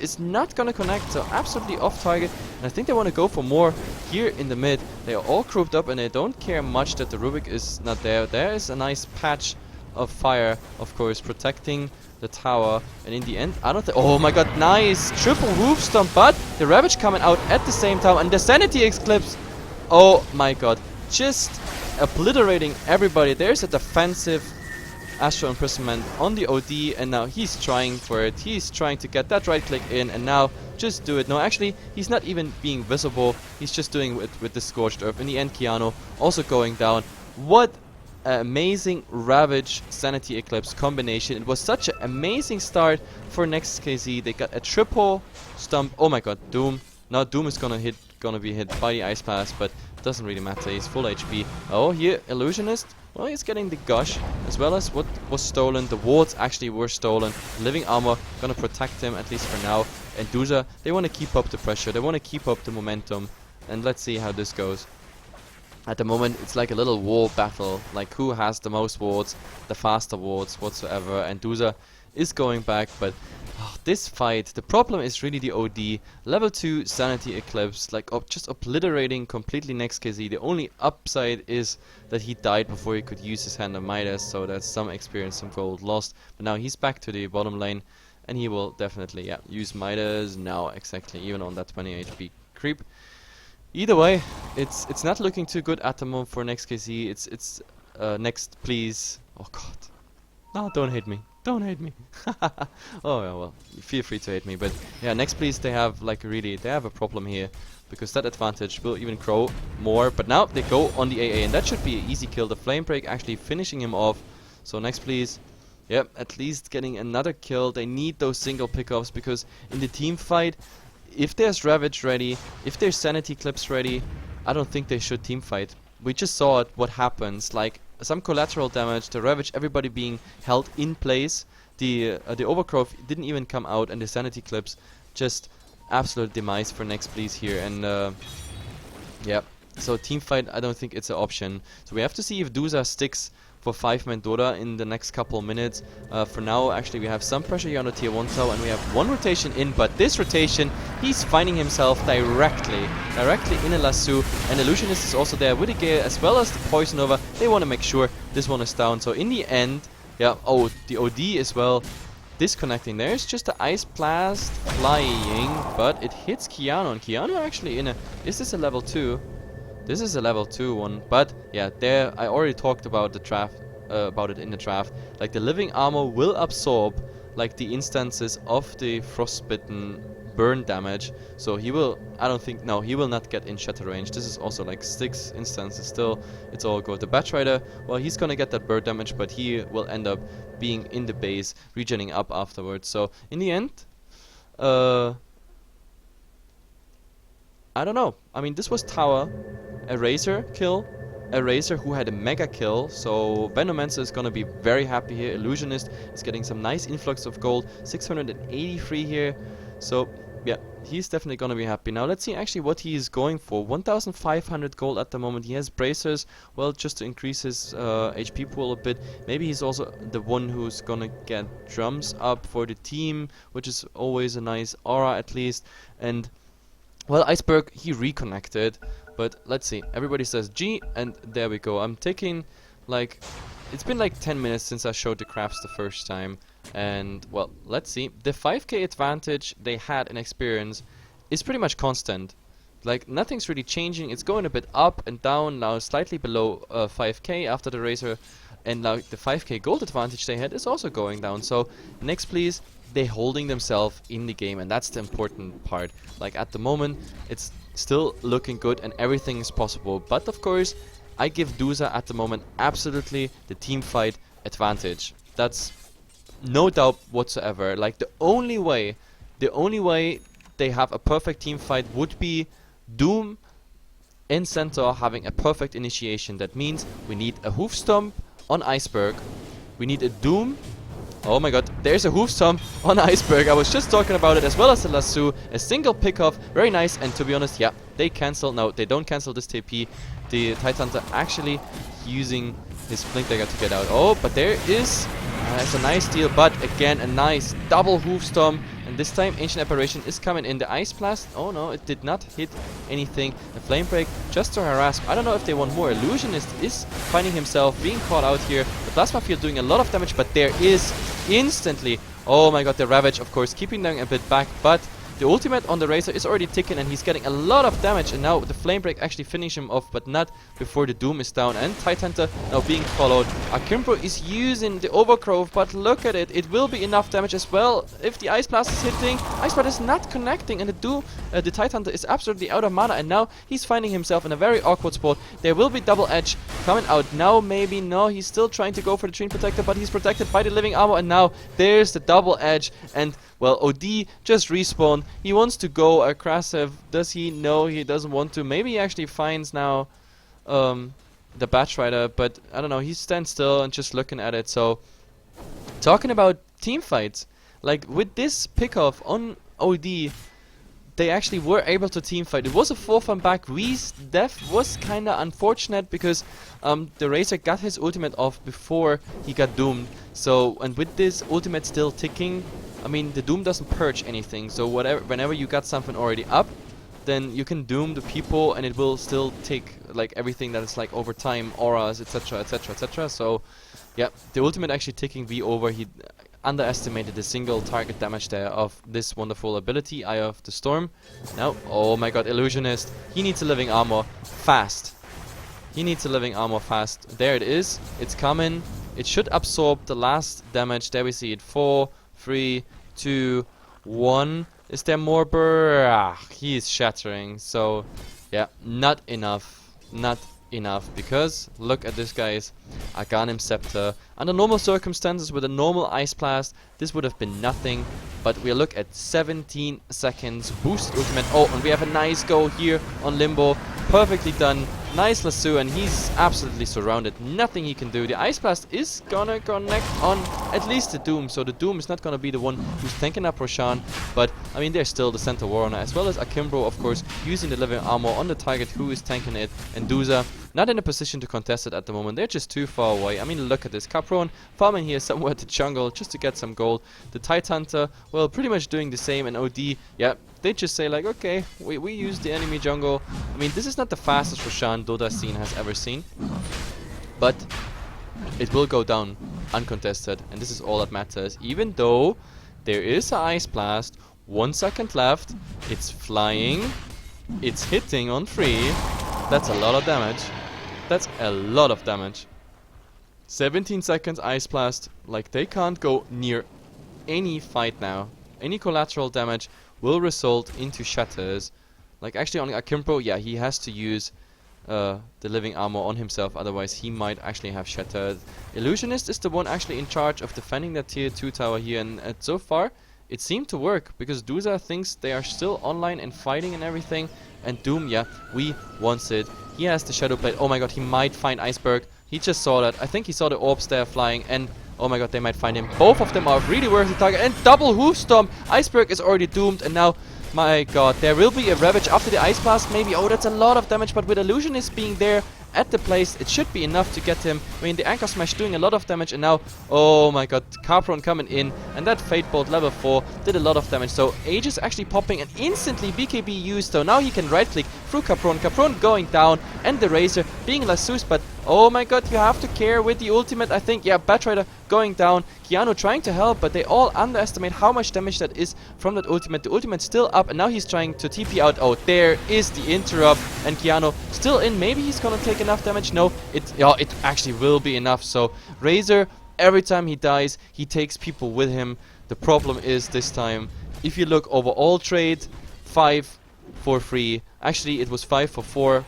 is not gonna connect, so absolutely off target. And I think they want to go for more here in the mid. They are all grouped up, and they don't care much that the Rubik is not there. There is a nice patch of fire, of course, protecting the tower. And in the end, I don't think... oh my god, nice! Triple roof stomp, but the Ravage coming out at the same time, and the Sanity Eclipse. Oh my god. Just obliterating everybody. There's a defensive Astral Imprisonment on the OD, and now he's trying for it. He's trying to get that right click in, and now just do it. No, actually, he's not even being visible. He's just doing it with the Scorched Earth. In the end, Keanu also going down. What an amazing Ravage Sanity Eclipse combination. It was such an amazing start for Next KZ. They got a triple stump. Oh my god, Doom. Now Doom is gonna be hit by the Ice Blast, but it doesn't really matter. He's full HP. Oh, here, Illusionist. Well, he's getting the Gush, as well as what was stolen. The wards actually were stolen. Living Armor gonna protect him, at least for now. And Duza, they want to keep up the pressure. They want to keep up the momentum. And let's see how this goes. At the moment, it's like a little war battle. Like, who has the most wards, the faster wards, whatsoever. And Duza is going back, but this fight, the problem is really the OD. Level 2 Sanity Eclipse, like just obliterating completely Next KZ. The only upside is that he died before he could use his Hand of Midas, so that's some experience, some gold lost. But now he's back to the bottom lane, and he will definitely, yeah, use Midas now, exactly, even on that 20 HP creep. Either way, it's not looking too good at the moment for Next KZ. It's Next.please. Oh god. No, don't hate me. Don't hate me. Oh yeah, well, feel free to hate me, but yeah, Next.please, they have like really, they have a problem here, because that advantage will even grow more. But now they go on the AA, and that should be an easy kill. The Flame Break actually finishing him off. So Next.please, yep, at least getting another kill. They need those single pickups, because in the team fight, if there's Ravage ready, if there's Sanity Clips ready, I don't think they should team fight. We just saw it, what happens, like some collateral damage, the Ravage, everybody being held in place, the Overgrowth didn't even come out, and the Sanity Clips, just absolute demise for Next.please here. And yeah, so team fight, I don't think it's an option. So we have to see if Duza sticks for 5-man Dota in the next couple of minutes. For now, actually, we have some pressure here on the tier 1 tower, and we have one rotation in, but this rotation, he's finding himself directly in a lasso, and Illusionist is also there with the Gale, as well as the Poison Over. They want to make sure this one is down, so in the end, yeah, oh, the OD as well, disconnecting. There's just the Ice Blast flying, but it hits Keanu, and Keanu actually in a, is this a level 2? This is a level 2 one, but yeah, there I already talked about the draft, about it in the draft. Like the Living Armor will absorb like the instances of the Frostbitten burn damage, so he will, I don't think, no, he will not get in shatter range. This is also like 6 instances still. It's all good. The Batrider, well, he's gonna get that burn damage, but he will end up being in the base, regening up afterwards. So in the end, I don't know. I mean, this was tower, a Razor kill, a Razor who had a mega kill, so Venomancer is gonna be very happy here. Illusionist is getting some nice influx of gold, 683 here, so yeah, he's definitely gonna be happy. Now let's see actually what he is going for. 1500 gold at the moment. He has bracers, well, just to increase his HP pool a bit. Maybe he's also the one who's gonna get drums up for the team, which is always a nice aura at least. And well, Iceberg, he reconnected, but let's see. Everybody says G, and there we go. I'm taking, like, it's been like 10 minutes since I showed the crafts the first time, and well, let's see. The 5k advantage they had in experience is pretty much constant. Like, nothing's really changing. It's going a bit up and down, now slightly below 5k after the Razor, and now the 5k gold advantage they had is also going down. So, Next.please, they holding themselves in the game, and that's the important part. Like, at the moment, it's still looking good and everything is possible, but of course I give Duza at the moment absolutely the team fight advantage. That's no doubt whatsoever. Like, the only way they have a perfect team fight would be Doom and Centaur having a perfect initiation. That means we need a Hoof Stomp on Iceberg, we need a Doom. Oh my god, there's a Hoof Stomp on Iceberg. I was just talking about it, as well as a Lasso, a single pickoff, very nice. And to be honest, yeah, they cancel. No, they don't cancel this TP. The Tidehunter actually using his Blink Dagger to get out. Oh, but there is, it's a nice deal, but again, a nice double Hoof Stomp. And this time, Ancient Apparition is coming in. The Ice Blast, oh no, it did not hit anything. The Flame Break, just to harass. I don't know if they want more. Illusionist is finding himself being caught out here. The Plasma Field doing a lot of damage, but there is instantly, oh my god, the Ravage, of course, keeping them a bit back, but The ultimate on the Razor is already ticking and he's getting a lot of damage, and now the Flame Break actually finish him off, but not before the Doom is down. And Tidehunter now being followed. Akimbro is using the Overgrowth, but look at it. It will be enough damage as well. If the Ice Blast is hitting, Ice Blast is not connecting, and the Tidehunter is absolutely out of mana, and now he's finding himself in a very awkward spot. There will be double edge coming out now, maybe. No, he's still trying to go for the Treant Protector, but he's protected by the Living Armor, and now there's the double edge. And well, OD just respawned. He wants to go aggressive. Does he? No, he doesn't want to. Maybe he actually finds now the Batch Rider, but I don't know. He stands still and just looking at it. So, talking about team fights, like with this pickoff on OD, they actually were able to team fight. It was a 4-1 back. Wee's death was kinda unfortunate because the Razor got his ultimate off before he got doomed. So, and with this ultimate still ticking, I mean, the Doom doesn't purge anything. So whenever you got something already up, then you can doom the people and it will still take like everything that is like over time, auras, etc, etc, etc. So yeah, the ultimate actually taking V over. He underestimated the single target damage there of this wonderful ability, Eye of the Storm. Now, oh my god, Illusionist. He needs a Living Armor fast. He needs a Living Armor fast. There it is. It's coming. It should absorb the last damage. There we see it. 4, 3, 2, 1. Is there more burr? Ah, he is shattering. So, yeah, not enough. Not enough. Because, look at this, guys. Aghanim Scepter. Under normal circumstances, with a normal Ice Blast, this would have been nothing. But we look at 17 seconds. Boosted ultimate. Oh, and we have a nice go here on Limbo. Perfectly done. Nice lasso, and he's absolutely surrounded. Nothing he can do. The Ice Blast is gonna connect on at least the Doom, so the Doom is not gonna be the one who's tanking up Roshan. But I mean, there's still the Center Warrunner as well as Akimbro, of course, using the Living Armor on the target who is tanking it, and Duza not in a position to contest it at the moment. They're just too far away. I mean, look at this. Capron farming here somewhere at the jungle just to get some gold. The Tidehunter, well, pretty much doing the same, and OD, yeah, they just say like, okay, we use the enemy jungle. I mean, this is not the fastest Roshan Dota scene has ever seen, but it will go down uncontested, and this is all that matters. Even though there is an Ice Blast, 1 second left, it's flying, it's hitting on 3. That's a lot of damage. That's a lot of damage. 17 seconds Ice Blast, like they can't go near any fight now. Any collateral damage will result into shatters. Like actually on Akimbro, yeah, he has to use the Living Armor on himself, otherwise he might actually have shattered. Illusionist is the one actually in charge of defending that tier 2 tower here, and so far it seemed to work because Duza thinks they are still online and fighting and everything, and Doom, yeah, we wants it. He has the Shadow Blade. Oh my god, he might find Iceberg. He just saw that. I think he saw the orbs there flying, and oh my god, they might find him. Both of them are really worth the target, and double Hoof Stomp. Iceberg is already doomed, and now, my god, there will be a Ravage after the Ice Blast, maybe. Oh, that's a lot of damage, but with Illusionist being there at the place, it should be enough to get him. I mean, the Anchor Smash doing a lot of damage, and now, oh my god, Capron coming in, and that Fate Bolt level 4 did a lot of damage. So Aegis actually popping, and instantly BKB used, so now he can right click through Capron. Capron going down, and the Razor being lassoed, but oh my god, you have to care with the ultimate, I think. Yeah, Batrider going down. Keanu trying to help, but they all underestimate how much damage that is from that ultimate. The ultimate's still up, and now he's trying to TP out. Oh, there is the interrupt, and Keanu still in. Maybe he's gonna take enough damage. No, it actually will be enough. So Razor, every time he dies, he takes people with him. The problem is this time, if you look over all trade, 5 for 3. Actually, it was 5 for 4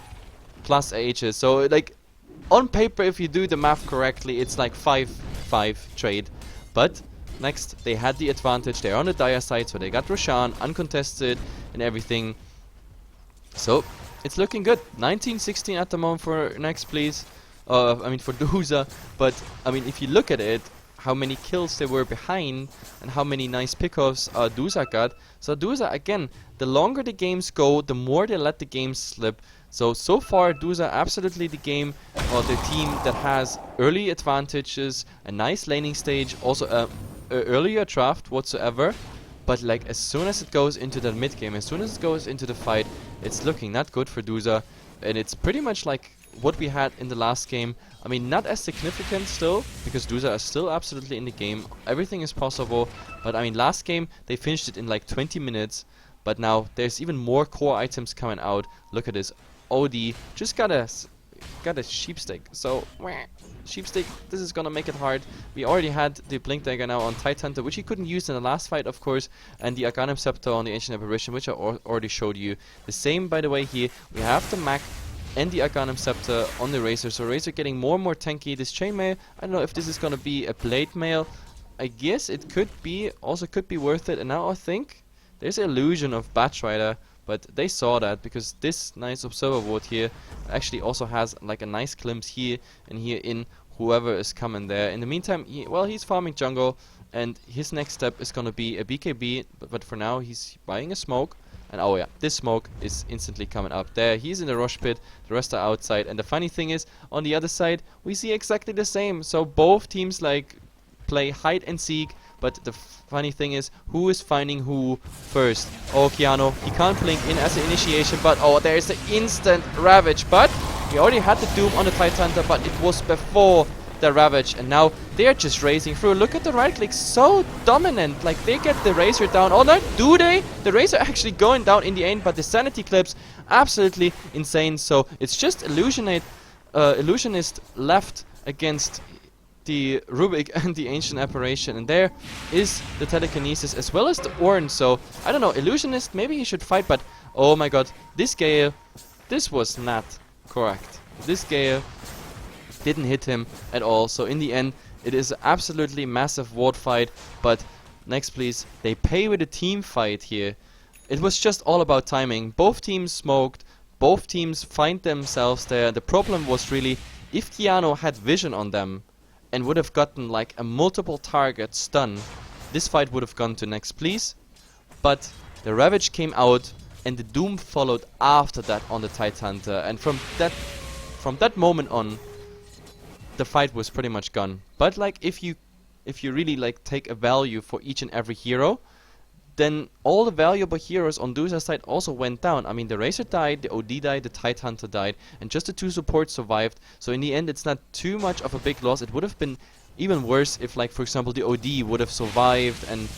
plus Aegis. So like, on paper, if you do the math correctly, it's like 5-5 trade. But next, they had the advantage. They're on the dire side, so they got Roshan uncontested and everything. So it's looking good. 19-16 at the moment for Next.please. I mean for Duza. But I mean, if you look at it, how many kills they were behind and how many nice pickoffs Duza got. So Duza, again, the longer the games go, the more they let the games slip. So far, Duza absolutely the game or the team that has early advantages, a nice laning stage, also a earlier draft whatsoever. But like as soon as it goes into the mid game, as soon as it goes into the fight, it's looking not good for Duza, and it's pretty much like what we had in the last game. I mean, not as significant still, because Duza is still absolutely in the game. Everything is possible, but I mean, last game they finished it in like 20 minutes. But now there's even more core items coming out. Look at this. OD just got a sheepstick. So sheepstick, this is gonna make it hard. We already had the Blink Dagger now on Tidehunter, which he couldn't use in the last fight, of course, and the Arcanum Scepter on the Ancient Apparition, which I already showed you. The same, by the way, here. We have the Mac and the Arcanum Scepter on the Razor, so Razor getting more and more tanky. This Chainmail, I don't know if this is gonna be a Blade Mail. I guess it could be, also could be worth it. And now I think there's an illusion of Batrider, but they saw that because this nice Observer Ward here actually also has like a nice glimpse here and here in whoever is coming there. In the meantime, he's farming jungle, and his next step is gonna be a BKB, but for now he's buying a smoke. And oh yeah, this smoke is instantly coming up there. He's in the rush pit, the rest are outside. And the funny thing is, on the other side, we see exactly the same. So both teams like play hide and seek, but the funny thing is, who is finding who first? Oh, Keanu, he can't blink in as an initiation, but oh, there is the instant Ravage. But he already had the Doom on the Tidehunter, but it was before the Ravage, and now they're just racing through. Look at the right click, so dominant. Like, they get the Razor down. Oh no, do they? The Razor actually going down in the end, but the Sanity clips absolutely insane. So it's just Illusionist left against the Rubik and the Ancient Apparition, and there is the Telekinesis as well as the Ornn. So I don't know, Illusionist, maybe he should fight, but oh my god, this Gale, this was not correct. This Gale didn't hit him at all. So in the end, it is an absolutely massive ward fight, but Next.please, they pay with a team fight here. It was just all about timing. Both teams smoked, both teams find themselves there. The problem was really, if Keanu had vision on them and would have gotten like a multiple target stun, this fight would have gone to Next.please. But the Ravage came out and the Doom followed after that on the Tidehunter, and from that moment on, the fight was pretty much gone. But like, if you really like take a value for each and every hero, then all the valuable heroes on Duza's side also went down. I mean, the Razor died, the OD died, the Tidehunter died, and just the two supports survived. So in the end, it's not too much of a big loss. It would have been even worse if, like, for example, the OD would have survived. And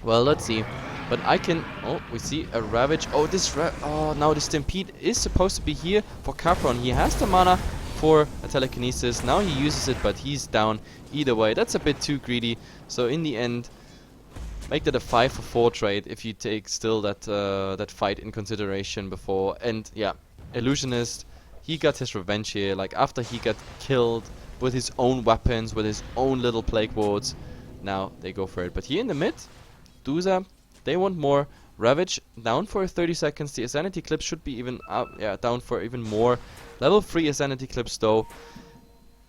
well, let's see. But I can... Oh, we see a Ravage. Oh, now the Stampede is supposed to be here for Capron. He has the mana for a Telekinesis. Now he uses it, but he's down either way. That's a bit too greedy. So in the end, make that a 5-for-4 trade if you take still that fight in consideration before. And yeah, Illusionist, he got his revenge here. Like, after he got killed with his own weapons, with his own little plague wards, now they go for it. But here in the mid, Duza, they want more. Ravage down for 30 seconds. The Sanity clips should be even down for even more. Level 3 Sanity clips though.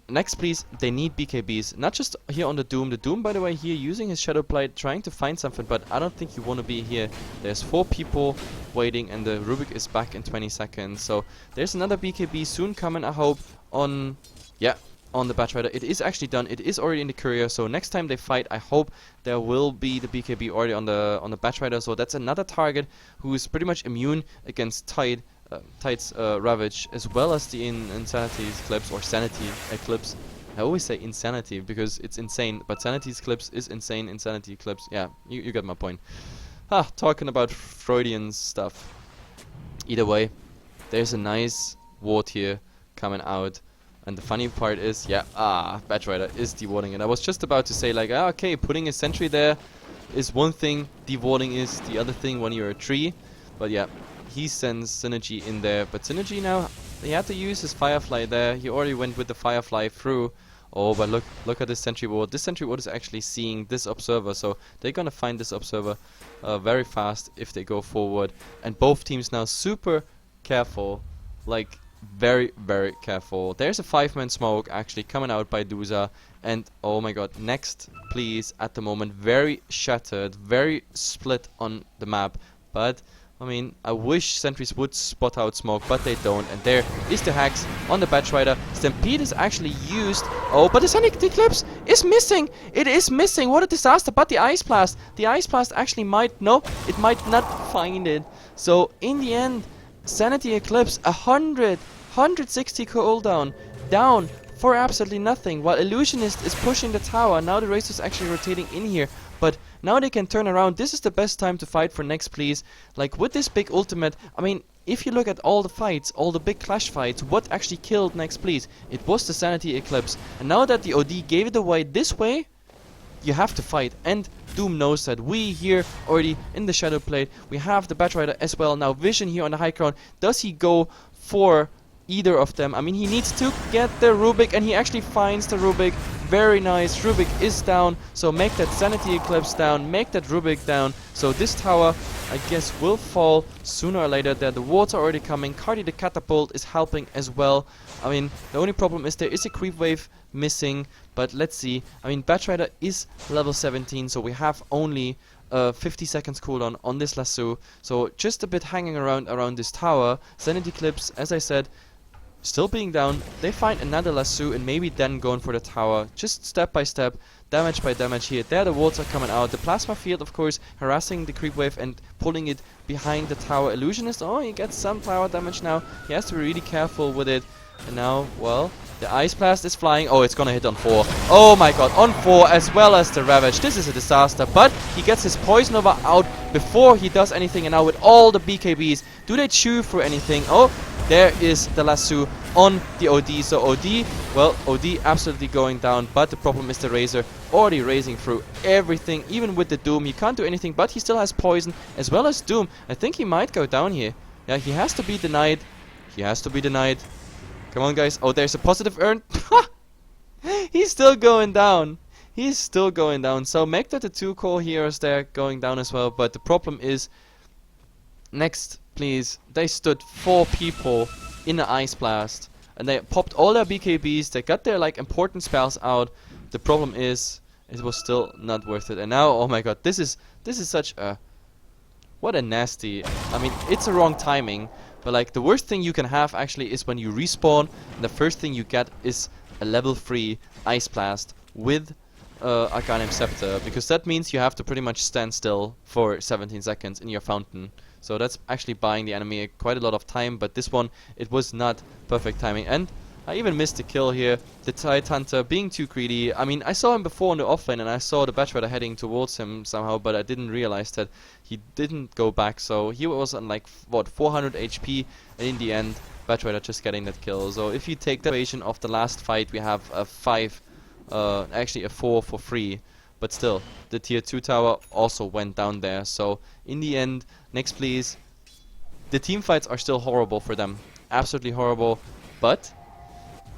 Next.please, they need BKBs, not just here on the Doom. The Doom, by the way, here using his Shadow Blade, trying to find something, but I don't think you want to be here. There's 4 people waiting, and the Rubik is back in 20 seconds. So there's another BKB soon coming, I hope, on the Batrider. It is actually done. It is already in the courier. So next time they fight, I hope there will be the BKB already on the Batrider. So that's another target who is pretty much immune against Tide's Ravage, as well as the Insanity's Eclipse, or Sanity Eclipse. I always say Insanity because it's insane, but Sanity's Eclipse is insane. Insanity Eclipse, yeah, you get my point. Talking about Freudian stuff. Either way, there's a nice ward here coming out. And the funny part is, Batrider is dewarding it. I was just about to say, like, okay, putting a sentry there is one thing, dewarding is the other thing when you're a tree. But yeah, he sends Synergy in there. But Synergy now, he had to use his Firefly there. He already went with the Firefly through. Oh, but look at this sentry ward. This sentry ward is actually seeing this Observer. So they're gonna find this Observer very fast if they go forward. And both teams now super careful. Like, very, very careful. There's a 5-man smoke actually coming out by Duza, and oh my god, Next.please at the moment very shattered, very split on the map. But I mean, I wish sentries would spot out smoke, but they don't. And there is the hacks on the Batrider. Stampede is actually used. Oh, but the Sonic Eclipse is missing. It is missing. What a disaster. But the Ice Blast. The Ice Blast actually might it might not find it. So in the end, Sanity Eclipse, 160 cooldown, down for absolutely nothing, while Illusionist is pushing the tower. Now the Razor is actually rotating in here, but now they can turn around. This is the best time to fight for Next.please. Like, with this big ultimate, I mean, if you look at all the fights, all the big clash fights, what actually killed Next.please? It was the Sanity Eclipse. And now that the OD gave it away this way, you have to fight. And Doom knows that. We here already in the Shadow Plate, we have the Batrider as well. Now Vision here on the high ground. Does he go for either of them? I mean, he needs to get the Rubik, and he actually finds the Rubik. Very nice. Rubik is down, so make that Sanity Eclipse down, make that Rubik down. So this tower, I guess, will fall sooner or later. There, the wards are already coming. Cardi the Catapult is helping as well. I mean, the only problem is there is a creep wave missing, but let's see. I mean, Batrider is level 17, so we have only 50 seconds cooldown on this lasso. So just a bit hanging around this tower. Sanity Eclipse, as I said, still being down. They find another lasso and maybe then going for the tower. Just step by step, damage by damage here. There the wards are coming out. The plasma field, of course, harassing the creep wave and pulling it behind the tower. Illusionist, oh, he gets some tower damage now. He has to be really careful with it. And now, well, the Ice Blast is flying. Oh, it's gonna hit on 4. Oh my god, on 4 as well as the Ravage. This is a disaster, but he gets his Poison Nova out before he does anything. And now with all the BKBs, do they chew through anything? Oh, there is the lasso on the OD. So OD, well, OD absolutely going down, but the problem is the Razor already razing through everything. Even with the Doom, he can't do anything, but he still has Poison as well as Doom. I think he might go down here. Yeah, he has to be denied. He has to be denied. Come on, guys. Oh, there's a positive urn. He's still going down. He's still going down. So make that the 2 core heroes there going down as well. But the problem is, Next.please, they stood 4 people in an Ice Blast. And they popped all their BKBs. They got their, like, important spells out. The problem is, it was still not worth it. And now, oh my god, this is such a... What a nasty... I mean, it's a wrong timing. But like, the worst thing you can have actually is when you respawn, and the first thing you get is a level 3 Ice Blast with Arcanum Scepter, because that means you have to pretty much stand still for 17 seconds in your fountain. So that's actually buying the enemy quite a lot of time, but this one, it was not perfect timing. And I even missed the kill here. The Tide Hunter being too greedy. I mean, I saw him before on the offlane and I saw the Batrider heading towards him somehow, but I didn't realize that he didn't go back. So he was on like, what, 400 HP, and in the end, Batrider just getting that kill. So if you take the equation of the last fight, we have a 5, actually a 4 for free. But still, the tier 2 tower also went down there. So in the end, Next.please, the team fights are still horrible for them. Absolutely horrible, but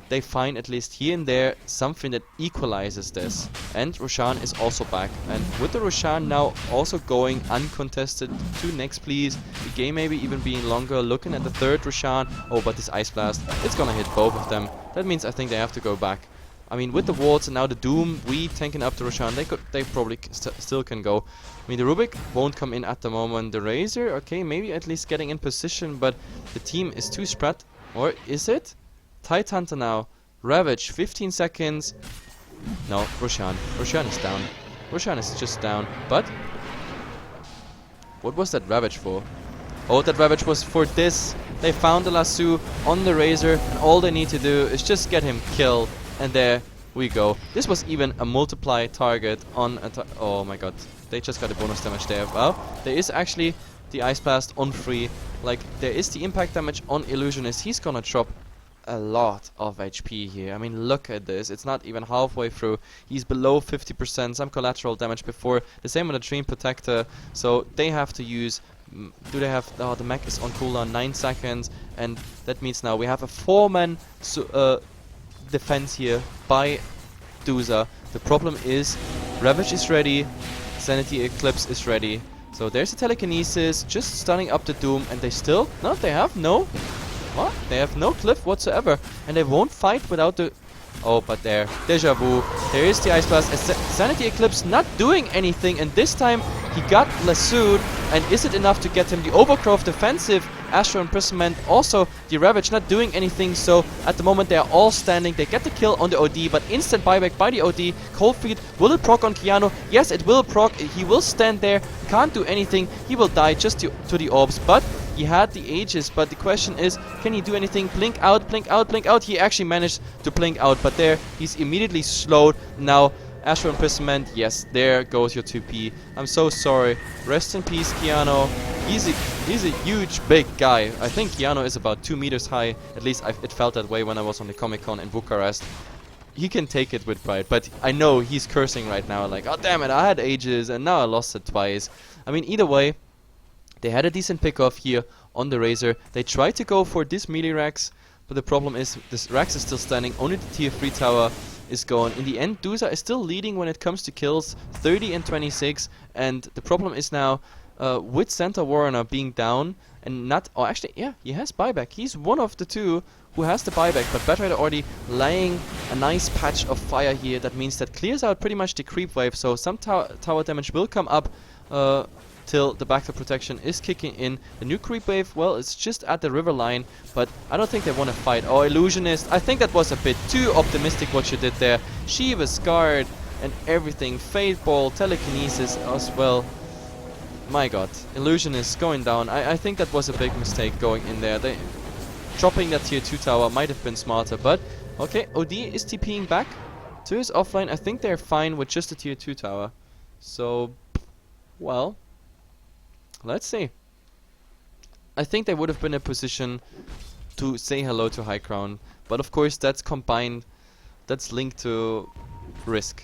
they find at least here and there something that equalizes this. And Roshan is also back. And with the Roshan now also going uncontested to Next.please, the game maybe even being longer, looking at the 3rd Roshan. Oh, but this Ice Blast, it's gonna hit both of them. That means I think they have to go back. I mean, with the wards and now the Doom, we tanking up the Roshan, they probably still can go. I mean, the Rubik won't come in at the moment. The Razor, okay, maybe at least getting in position, but the team is too spread. Or is it? Tide Hunter now. Ravage, 15 seconds. No, Roshan. Roshan is down. Roshan is just down. But what was that Ravage for? Oh, that Ravage was for this. They found the lasso on the Razor, and all they need to do is just get him killed. And there we go. This was even a multiply target on a oh my god. They just got a bonus damage there. Well, there is actually the Ice Blast on 3. Like, there is the impact damage on Illusionist. He's gonna drop a lot of HP here. I mean, look at this. It's not even halfway through. He's below 50%. Some collateral damage before. The same with the Dream Protector. So they have to use... Do they have... Oh, the mech is on cooldown 9 seconds. And that means now we have a 4-man defense here by Duza. The problem is Ravage is ready. Sanity Eclipse is ready. So there's a Telekinesis. Just stunning up the Doom. And they still... No, they have no... What? They have no cliff whatsoever, and they won't fight without the... Oh, but there. Deja Vu. There is the Ice Blast. Sanity Eclipse not doing anything, and this time he got lassoed. And is it enough to get him the Overgrowth defensive? Astral Imprisonment. Also, the Ravage not doing anything, so at the moment they are all standing. They get the kill on the OD, but instant buyback by the OD. Cold Feet. Will it proc on Keanu? Yes, it will proc. He will stand there. Can't do anything. He will die just to the orbs, but... He had the Aegis, but the question is, can he do anything? Blink out, blink out, blink out. He actually managed to blink out, but there, he's immediately slowed. Now, Astral Imprisonment, yes, there goes your 2P. I'm so sorry. Rest in peace, Keanu. He's a huge, big guy. I think Keanu is about 2 meters high. At least it felt that way when I was on the Comic-Con in Bucharest. He can take it with pride, but I know he's cursing right now, like, oh damn it, I had Aegis and now I lost it twice. I mean, either way, they had a decent pick-off here on the Razor. They tried to go for this melee Rex, but the problem is this Rex is still standing. Only the tier 3 tower is gone. In the end, Duza is still leading when it comes to kills, 30 and 26, and the problem is now with Santa Warriner being down and not... Oh, actually, yeah, he has buyback. He's one of the two who has the buyback, but Batrider already laying a nice patch of fire here. That means that clears out pretty much the creep wave, so some tower damage will come up till the backdoor protection is kicking in. The new creep wave, well, it's just at the river line, but I don't think they want to fight. Oh, Illusionist, I think that was a bit too optimistic what you did there. Shiva scarred and everything. Fate Ball, Telekinesis as well. My god, Illusionist going down. I think that was a big mistake going in there. Dropping that tier 2 tower might have been smarter, but okay, OD is TPing back to his offline. I think they're fine with just a tier 2 tower. So, well, let's see. I think they would have been in a position to say hello to high ground, but of course that's combined, that's linked to risk.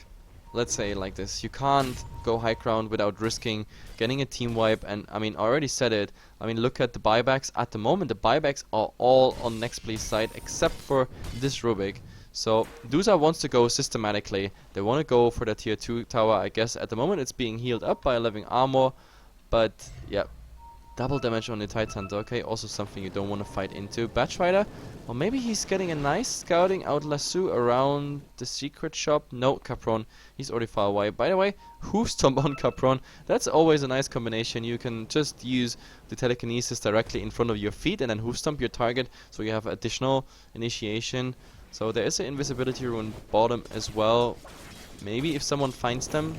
Let's say it like this. You can't go high ground without risking getting a team wipe, and I mean, I already said it. I mean, look at the buybacks. At the moment, the buybacks are all on Next.please side except for this Rubik. So, Duza wants to go systematically. They want to go for the tier 2 tower, I guess. At the moment, it's being healed up by 11 armor, but yeah. Double damage on the Titan, okay, also something you don't want to fight into. Batrider, or maybe he's getting a nice scouting out lasso around the secret shop. No, Capron, he's already far away. By the way, Hoof Stomp on Capron, that's always a nice combination. You can just use the Telekinesis directly in front of your feet and then Hoof Stomp your target, so you have additional initiation. So there is an invisibility rune bottom as well. Maybe if someone finds them,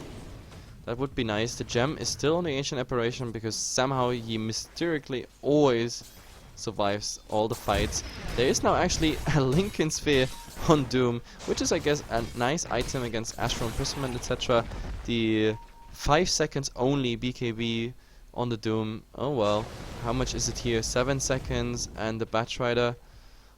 that would be nice. The gem is still on the ancient apparition because somehow he mysteriously always survives all the fights. There is now actually a Lincoln Sphere on Doom, which is, I guess, a nice item against Astral Imprisonment, etc. The 5 seconds only BKB on the Doom. Oh well, how much is it here? 7 seconds, and the Batrider,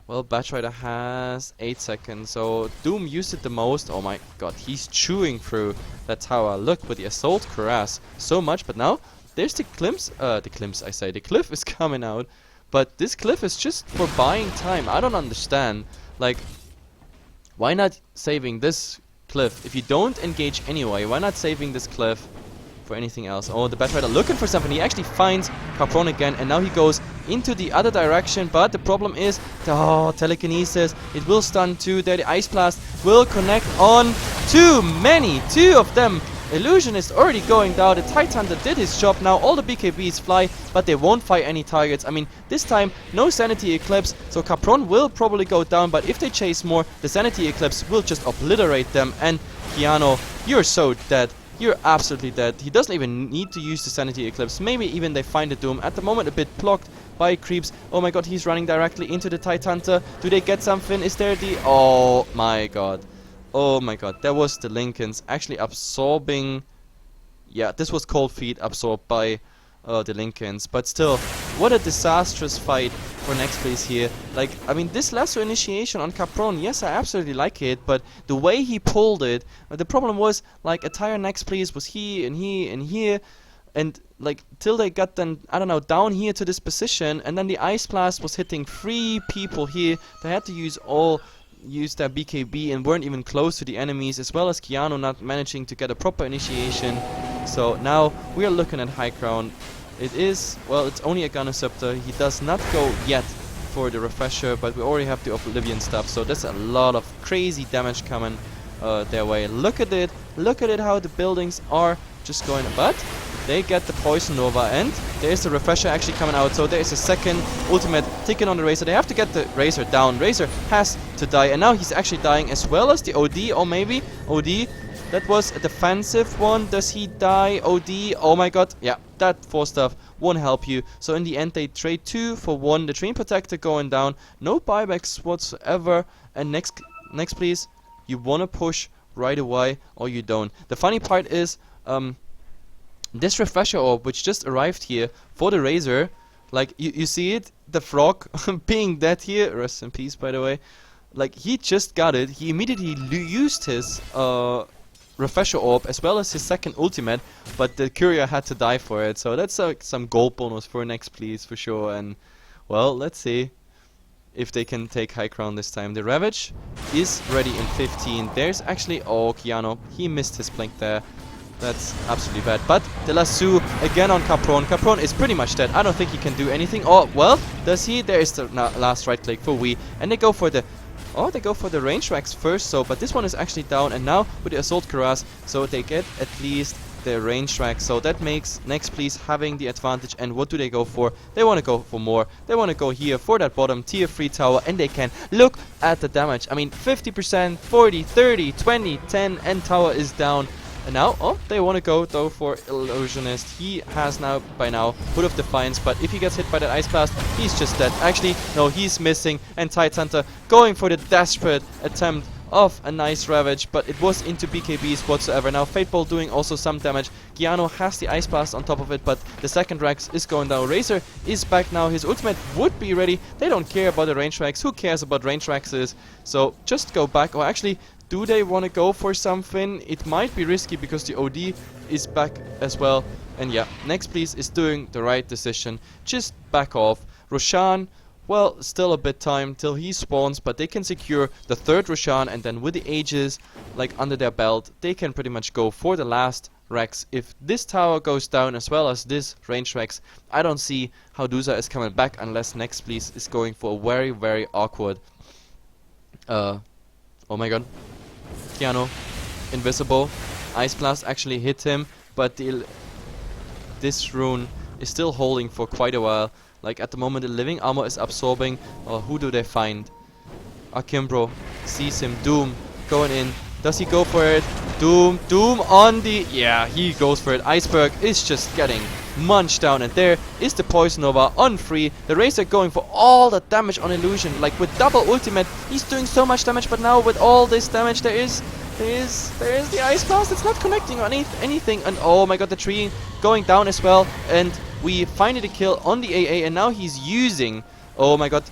well, Batrider has 8 seconds, so Doom used it the most. Oh my god, he's chewing through that tower. Look, with the Assault Cuirass, so much, but now there's the the cliff is coming out, but this cliff is just for buying time. I don't understand, like, why not saving this cliff? If you don't engage anyway, why not saving this cliff for anything else? Oh, the Batrider looking for something. He actually finds Capron again, and now he goes into the other direction, but the problem is, Telekinesis, it will stun too. There, the Ice Blast will connect on too many, 2 of them. Illusionist already going down. The Tidehunter did his job. Now all the BKBs fly, but they won't fight any targets. I mean, this time no Sanity Eclipse, so Capron will probably go down, but if they chase more, the Sanity Eclipse will just obliterate them. And Keanu, you're so dead. You're absolutely dead. He doesn't even need to use the Sanity Eclipse. Maybe even they find the Doom. At the moment, a bit blocked by creeps. Oh my god, he's running directly into the Tidehunter. Do they get something? Is there the... Oh my god. Oh my god. There was the Lincolns actually absorbing... Yeah, this was Cold Feet absorbed by the Lincolns. But still, what a disastrous fight for Next.please here. Like, I mean, this lasso initiation on Capron, yes, I absolutely like it, but the way he pulled it, the problem was, like, entire Next.please was here and here and here, and, like, till they got then, I don't know, down here to this position, and then the Ice Blast was hitting 3 people here. They had to use their BKB and weren't even close to the enemies, as well as Keanu not managing to get a proper initiation. So now we are looking at high ground. It is, well, it's only a Gunner-Scepter. He does not go yet for the refresher, but we already have the Oblivion stuff, so there's a lot of crazy damage coming their way. Look at it how the buildings are just going, but they get the Poison Nova, and there's the refresher actually coming out, so there is a second ultimate ticking on the Razor. They have to get the Razor down. Razor has to die, and now he's actually dying, as well as the OD, or maybe OD. That was a defensive one. Does he die? OD. Oh my god. Yeah, that 4 stuff won't help you. So in the end, they trade 2 for 1. The Dream Protector going down. No buybacks whatsoever. And Next.please, you want to push right away or you don't. The funny part is, this refresher orb which just arrived here for the Razor, like you see it, the frog being dead here, rest in peace by the way, like he just got it, he immediately used his refresher orb as well as his second ultimate, but the courier had to die for it, so that's some gold bonus for Next.please for sure. And well, let's see if they can take high ground this time. The Ravage is ready in 15. There's actually, oh, Keanu, he missed his blink there. That's absolutely bad. But the lasso again on Capron. Capron is pretty much dead. I don't think he can do anything. Oh, well, does he? There is the last right click for Wii. And they go for the... Oh, they go for the range racks first, so... But this one is actually down. And now with the Assault Cuirass, so they get at least the range rack. So that makes Next.please having the advantage. And what do they go for? They want to go for more. They want to go here for that bottom tier 3 tower. And they can look at the damage. I mean, 50%, 40, 30, 20, 10, and tower is down. And now, oh, they want to go though for Illusionist. He has now, by now, Hood of Defiance, but if he gets hit by that Ice Blast, he's just dead. Actually, no, he's missing, and Tidehunter going for the desperate attempt of a nice Ravage, but it was into BKBs whatsoever. Now, Fateball doing also some damage. Giano has the Ice Blast on top of it, but the second Rex is going down. Razor is back now. His ultimate would be ready. They don't care about the range Rex. Who cares about range Rexes? So, just go back, or actually... Do they want to go for something? It might be risky because the OD is back as well. And yeah, Next.please is doing the right decision. Just back off. Roshan, well, still a bit time till he spawns, but they can secure the third Roshan, and then with the Aegis like under their belt, they can pretty much go for the last Rex. If this tower goes down as well as this range Rex, I don't see how Duza is coming back unless Next.please is going for a very, very awkward... oh my god. Keanu, invisible. Ice Blast actually hit him, but this rune is still holding for quite a while. Like at the moment the living armor is absorbing. Who do they find? Akimbro sees him. Doom going in. Does he go for it? Doom on the... Yeah, he goes for it. Iceberg is just getting munched down, and there is the Poison Nova on 3. The Razor going for all the damage on Illusion, like with double ultimate. He's doing so much damage, but now with all this damage there is the Ice Blast. It's not connecting on anything, and oh my god, the tree going down as well, and we finally the kill on the AA, and now he's using... Oh my god,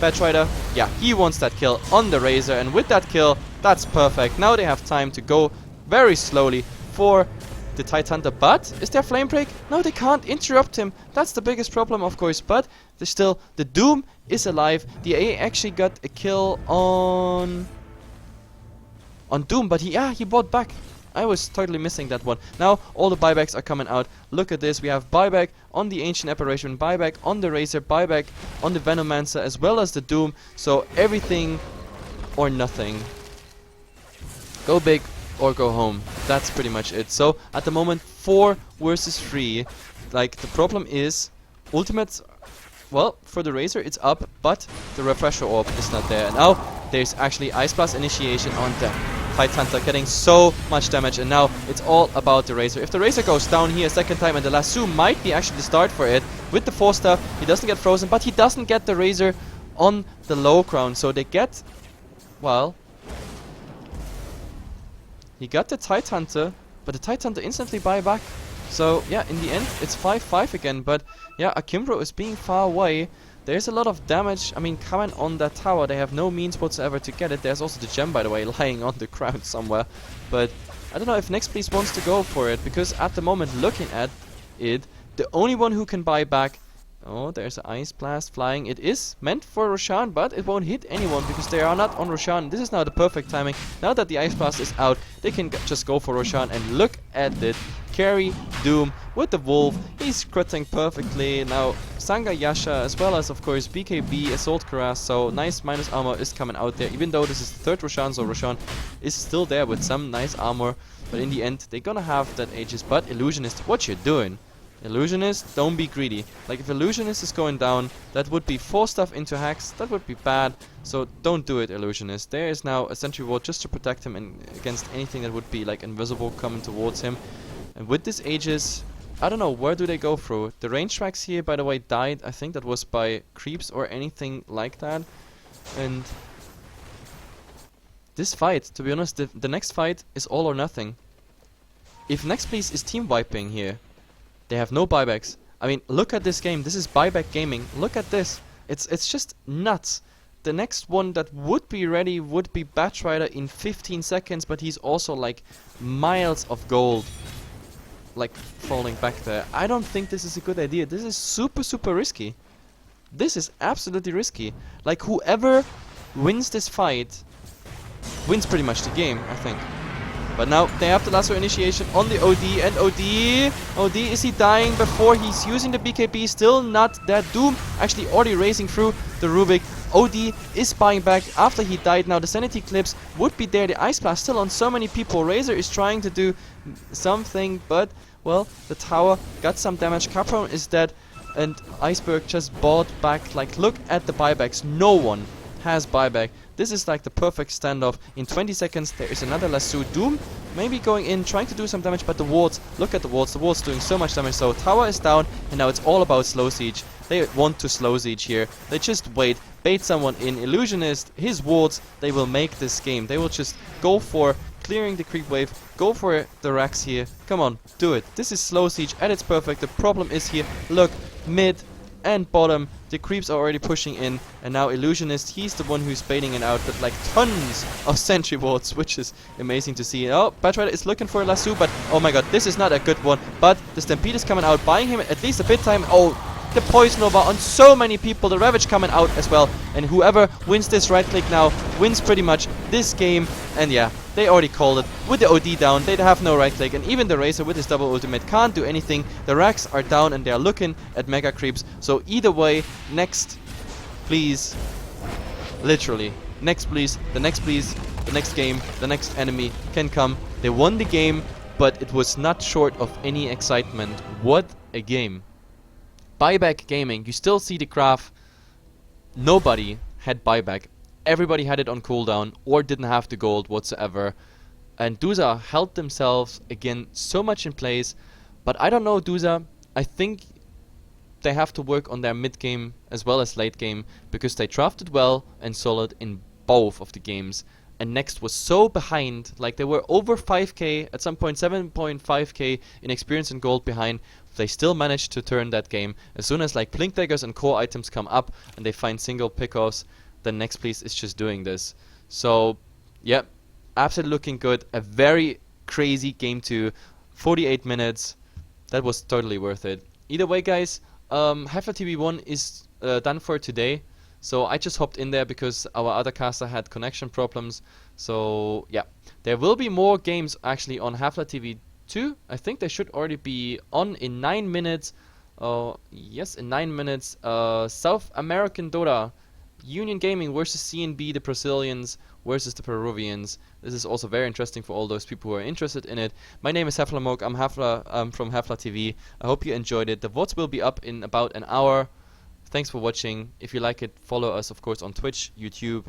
Batrider, yeah, he wants that kill on the Razor, and with that kill, that's perfect. Now they have time to go very slowly for the Tidehunter, but is there Flame Break? No, they can't interrupt him. That's the biggest problem, of course, but still, the Doom is alive. The AA actually got a kill on Doom, but he bought back. I was totally missing that one. Now, all the buybacks are coming out. Look at this. We have buyback on the Ancient Apparition, buyback on the Razor, buyback on the Venomancer, as well as the Doom. So, everything or nothing. Go big or go home. That's pretty much it. So, at the moment, 4 versus 3. Like, the problem is, ultimates... Well, for the Razor, it's up, but the Refresher Orb is not there. And now, there's actually Ice Blast Initiation on the Tidehunter, getting so much damage, and now it's all about the Razor. If the Razor goes down here a second time, and the Lasso might be actually the start for it, with the 4-star, he doesn't get frozen, but he doesn't get the Razor on the low ground, so they get... Well... He got the Tidehunter, but the Tidehunter instantly buy back. So, yeah, in the end, it's 5-5 again, but, yeah, Akimbro is being far away. There's a lot of damage, I mean, coming on that tower. They have no means whatsoever to get it. There's also the gem, by the way, lying on the ground somewhere. But, I don't know if Next.please wants to go for it, because at the moment, looking at it, the only one who can buy back... Oh, there's an Ice Blast flying. It is meant for Roshan, but it won't hit anyone because they are not on Roshan. This is now the perfect timing. Now that the Ice Blast is out, they can just go for Roshan, and look at it. Carry Doom with the Wolf. He's critting perfectly. Now, Sanga Yasha, as well as, of course, BKB, Assault Cuirass. So, nice minus armor is coming out there. Even though this is the third Roshan, so Roshan is still there with some nice armor. But in the end, they're gonna have that Aegis. But Illusionist, what you doing? Illusionist, don't be greedy. Like, if Illusionist is going down, that would be 4 stuff into hacks. That would be bad. So, don't do it, Illusionist. There is now a Sentry Ward just to protect him against anything that would be, like, invisible coming towards him. And with this Aegis, I don't know, where do they go through? The range tracks here, by the way, died. I think that was by creeps or anything like that. And... this fight, to be honest, the next fight is all or nothing. If Next.please is team wiping here, they have no buybacks. I mean, look at this game. This is buyback gaming. Look at this. It's just nuts. The next one that would be ready would be Batrider in 15 seconds, but he's also like miles of gold, like falling back there. I don't think this is a good idea. This is super risky. This is absolutely risky. Like, whoever wins this fight wins pretty much the game, I think. But now they have the lasso initiation on the OD, and OD, is he dying before he's using the BKB? Still not that. Doom actually already racing through the Rubik. OD is buying back after he died. Now the sanity clips would be there. The Ice Blast still on so many people. Razor is trying to do something, but, well, the tower got some damage. Capron is dead, and Iceberg just bought back. Like, look at the buybacks. No one has buyback. This is like the perfect standoff. In 20 seconds, there is another lasso. Doom maybe going in, trying to do some damage, but the wards, look at the wards. The wards doing so much damage. So tower is down, and now it's all about slow siege. They want to slow siege here. They just wait, bait someone in. Illusionist, his wards, they will make this game. They will just go for clearing the creep wave, go for the racks here. Come on, do it. This is slow siege at its perfect. The problem is here, look, mid and bottom, the creeps are already pushing in, and now Illusionist, he's the one who's baiting it out with like tons of sentry wards, which is amazing to see. Oh, Batrider is looking for a lasso, but oh my god, this is not a good one. But the Stampede is coming out, buying him at least a bit time. Oh, the Poison Nova on so many people, the Ravage coming out as well, and whoever wins this right click now wins pretty much this game. And yeah, they already called it. With the OD down, they have no right click, and even the Razor with his double ultimate can't do anything. The racks are down and they are looking at mega creeps. So either way, Next.please, literally, Next.please, the Next.please, the next game, the next enemy can come. They won the game, but it was not short of any excitement. What a game. Buyback gaming, you still see the graph. Nobody had buyback. Everybody had it on cooldown or didn't have the gold whatsoever. And Duza held themselves again so much in place. But I don't know, Duza. I think they have to work on their mid game as well as late game, because they drafted well and solid in both of the games. And Next was so behind, like they were over 5k, at some point 7.5k in experience and gold behind. They still managed to turn that game. As soon as like Blink Daggers and core items come up and they find single pickoffs, then Next.please is just doing this. So, yeah, absolutely looking good. A very crazy game too. 48 minutes. That was totally worth it. Either way, guys, Hefla TV 1 is done for today. So I just hopped in there because our other caster had connection problems. So, yeah. There will be more games actually on Hefla TV 2. I think they should already be on in 9 minutes. Yes, in 9 minutes. South American Dota. Union Gaming versus CNB, the Brazilians versus the Peruvians. This is also very interesting for all those people who are interested in it. My name is Hefla Moog. I'm from Hefla TV. I hope you enjoyed it. The VODs will be up in about an hour. Thanks for watching. If you like it, follow us, of course, on Twitch, YouTube,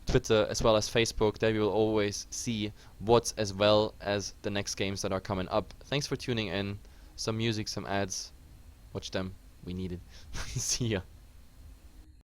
Twitter, as well as Facebook. There you will always see VODs as well as the next games that are coming up. Thanks for tuning in. Some music, some ads. Watch them. We need it. See ya.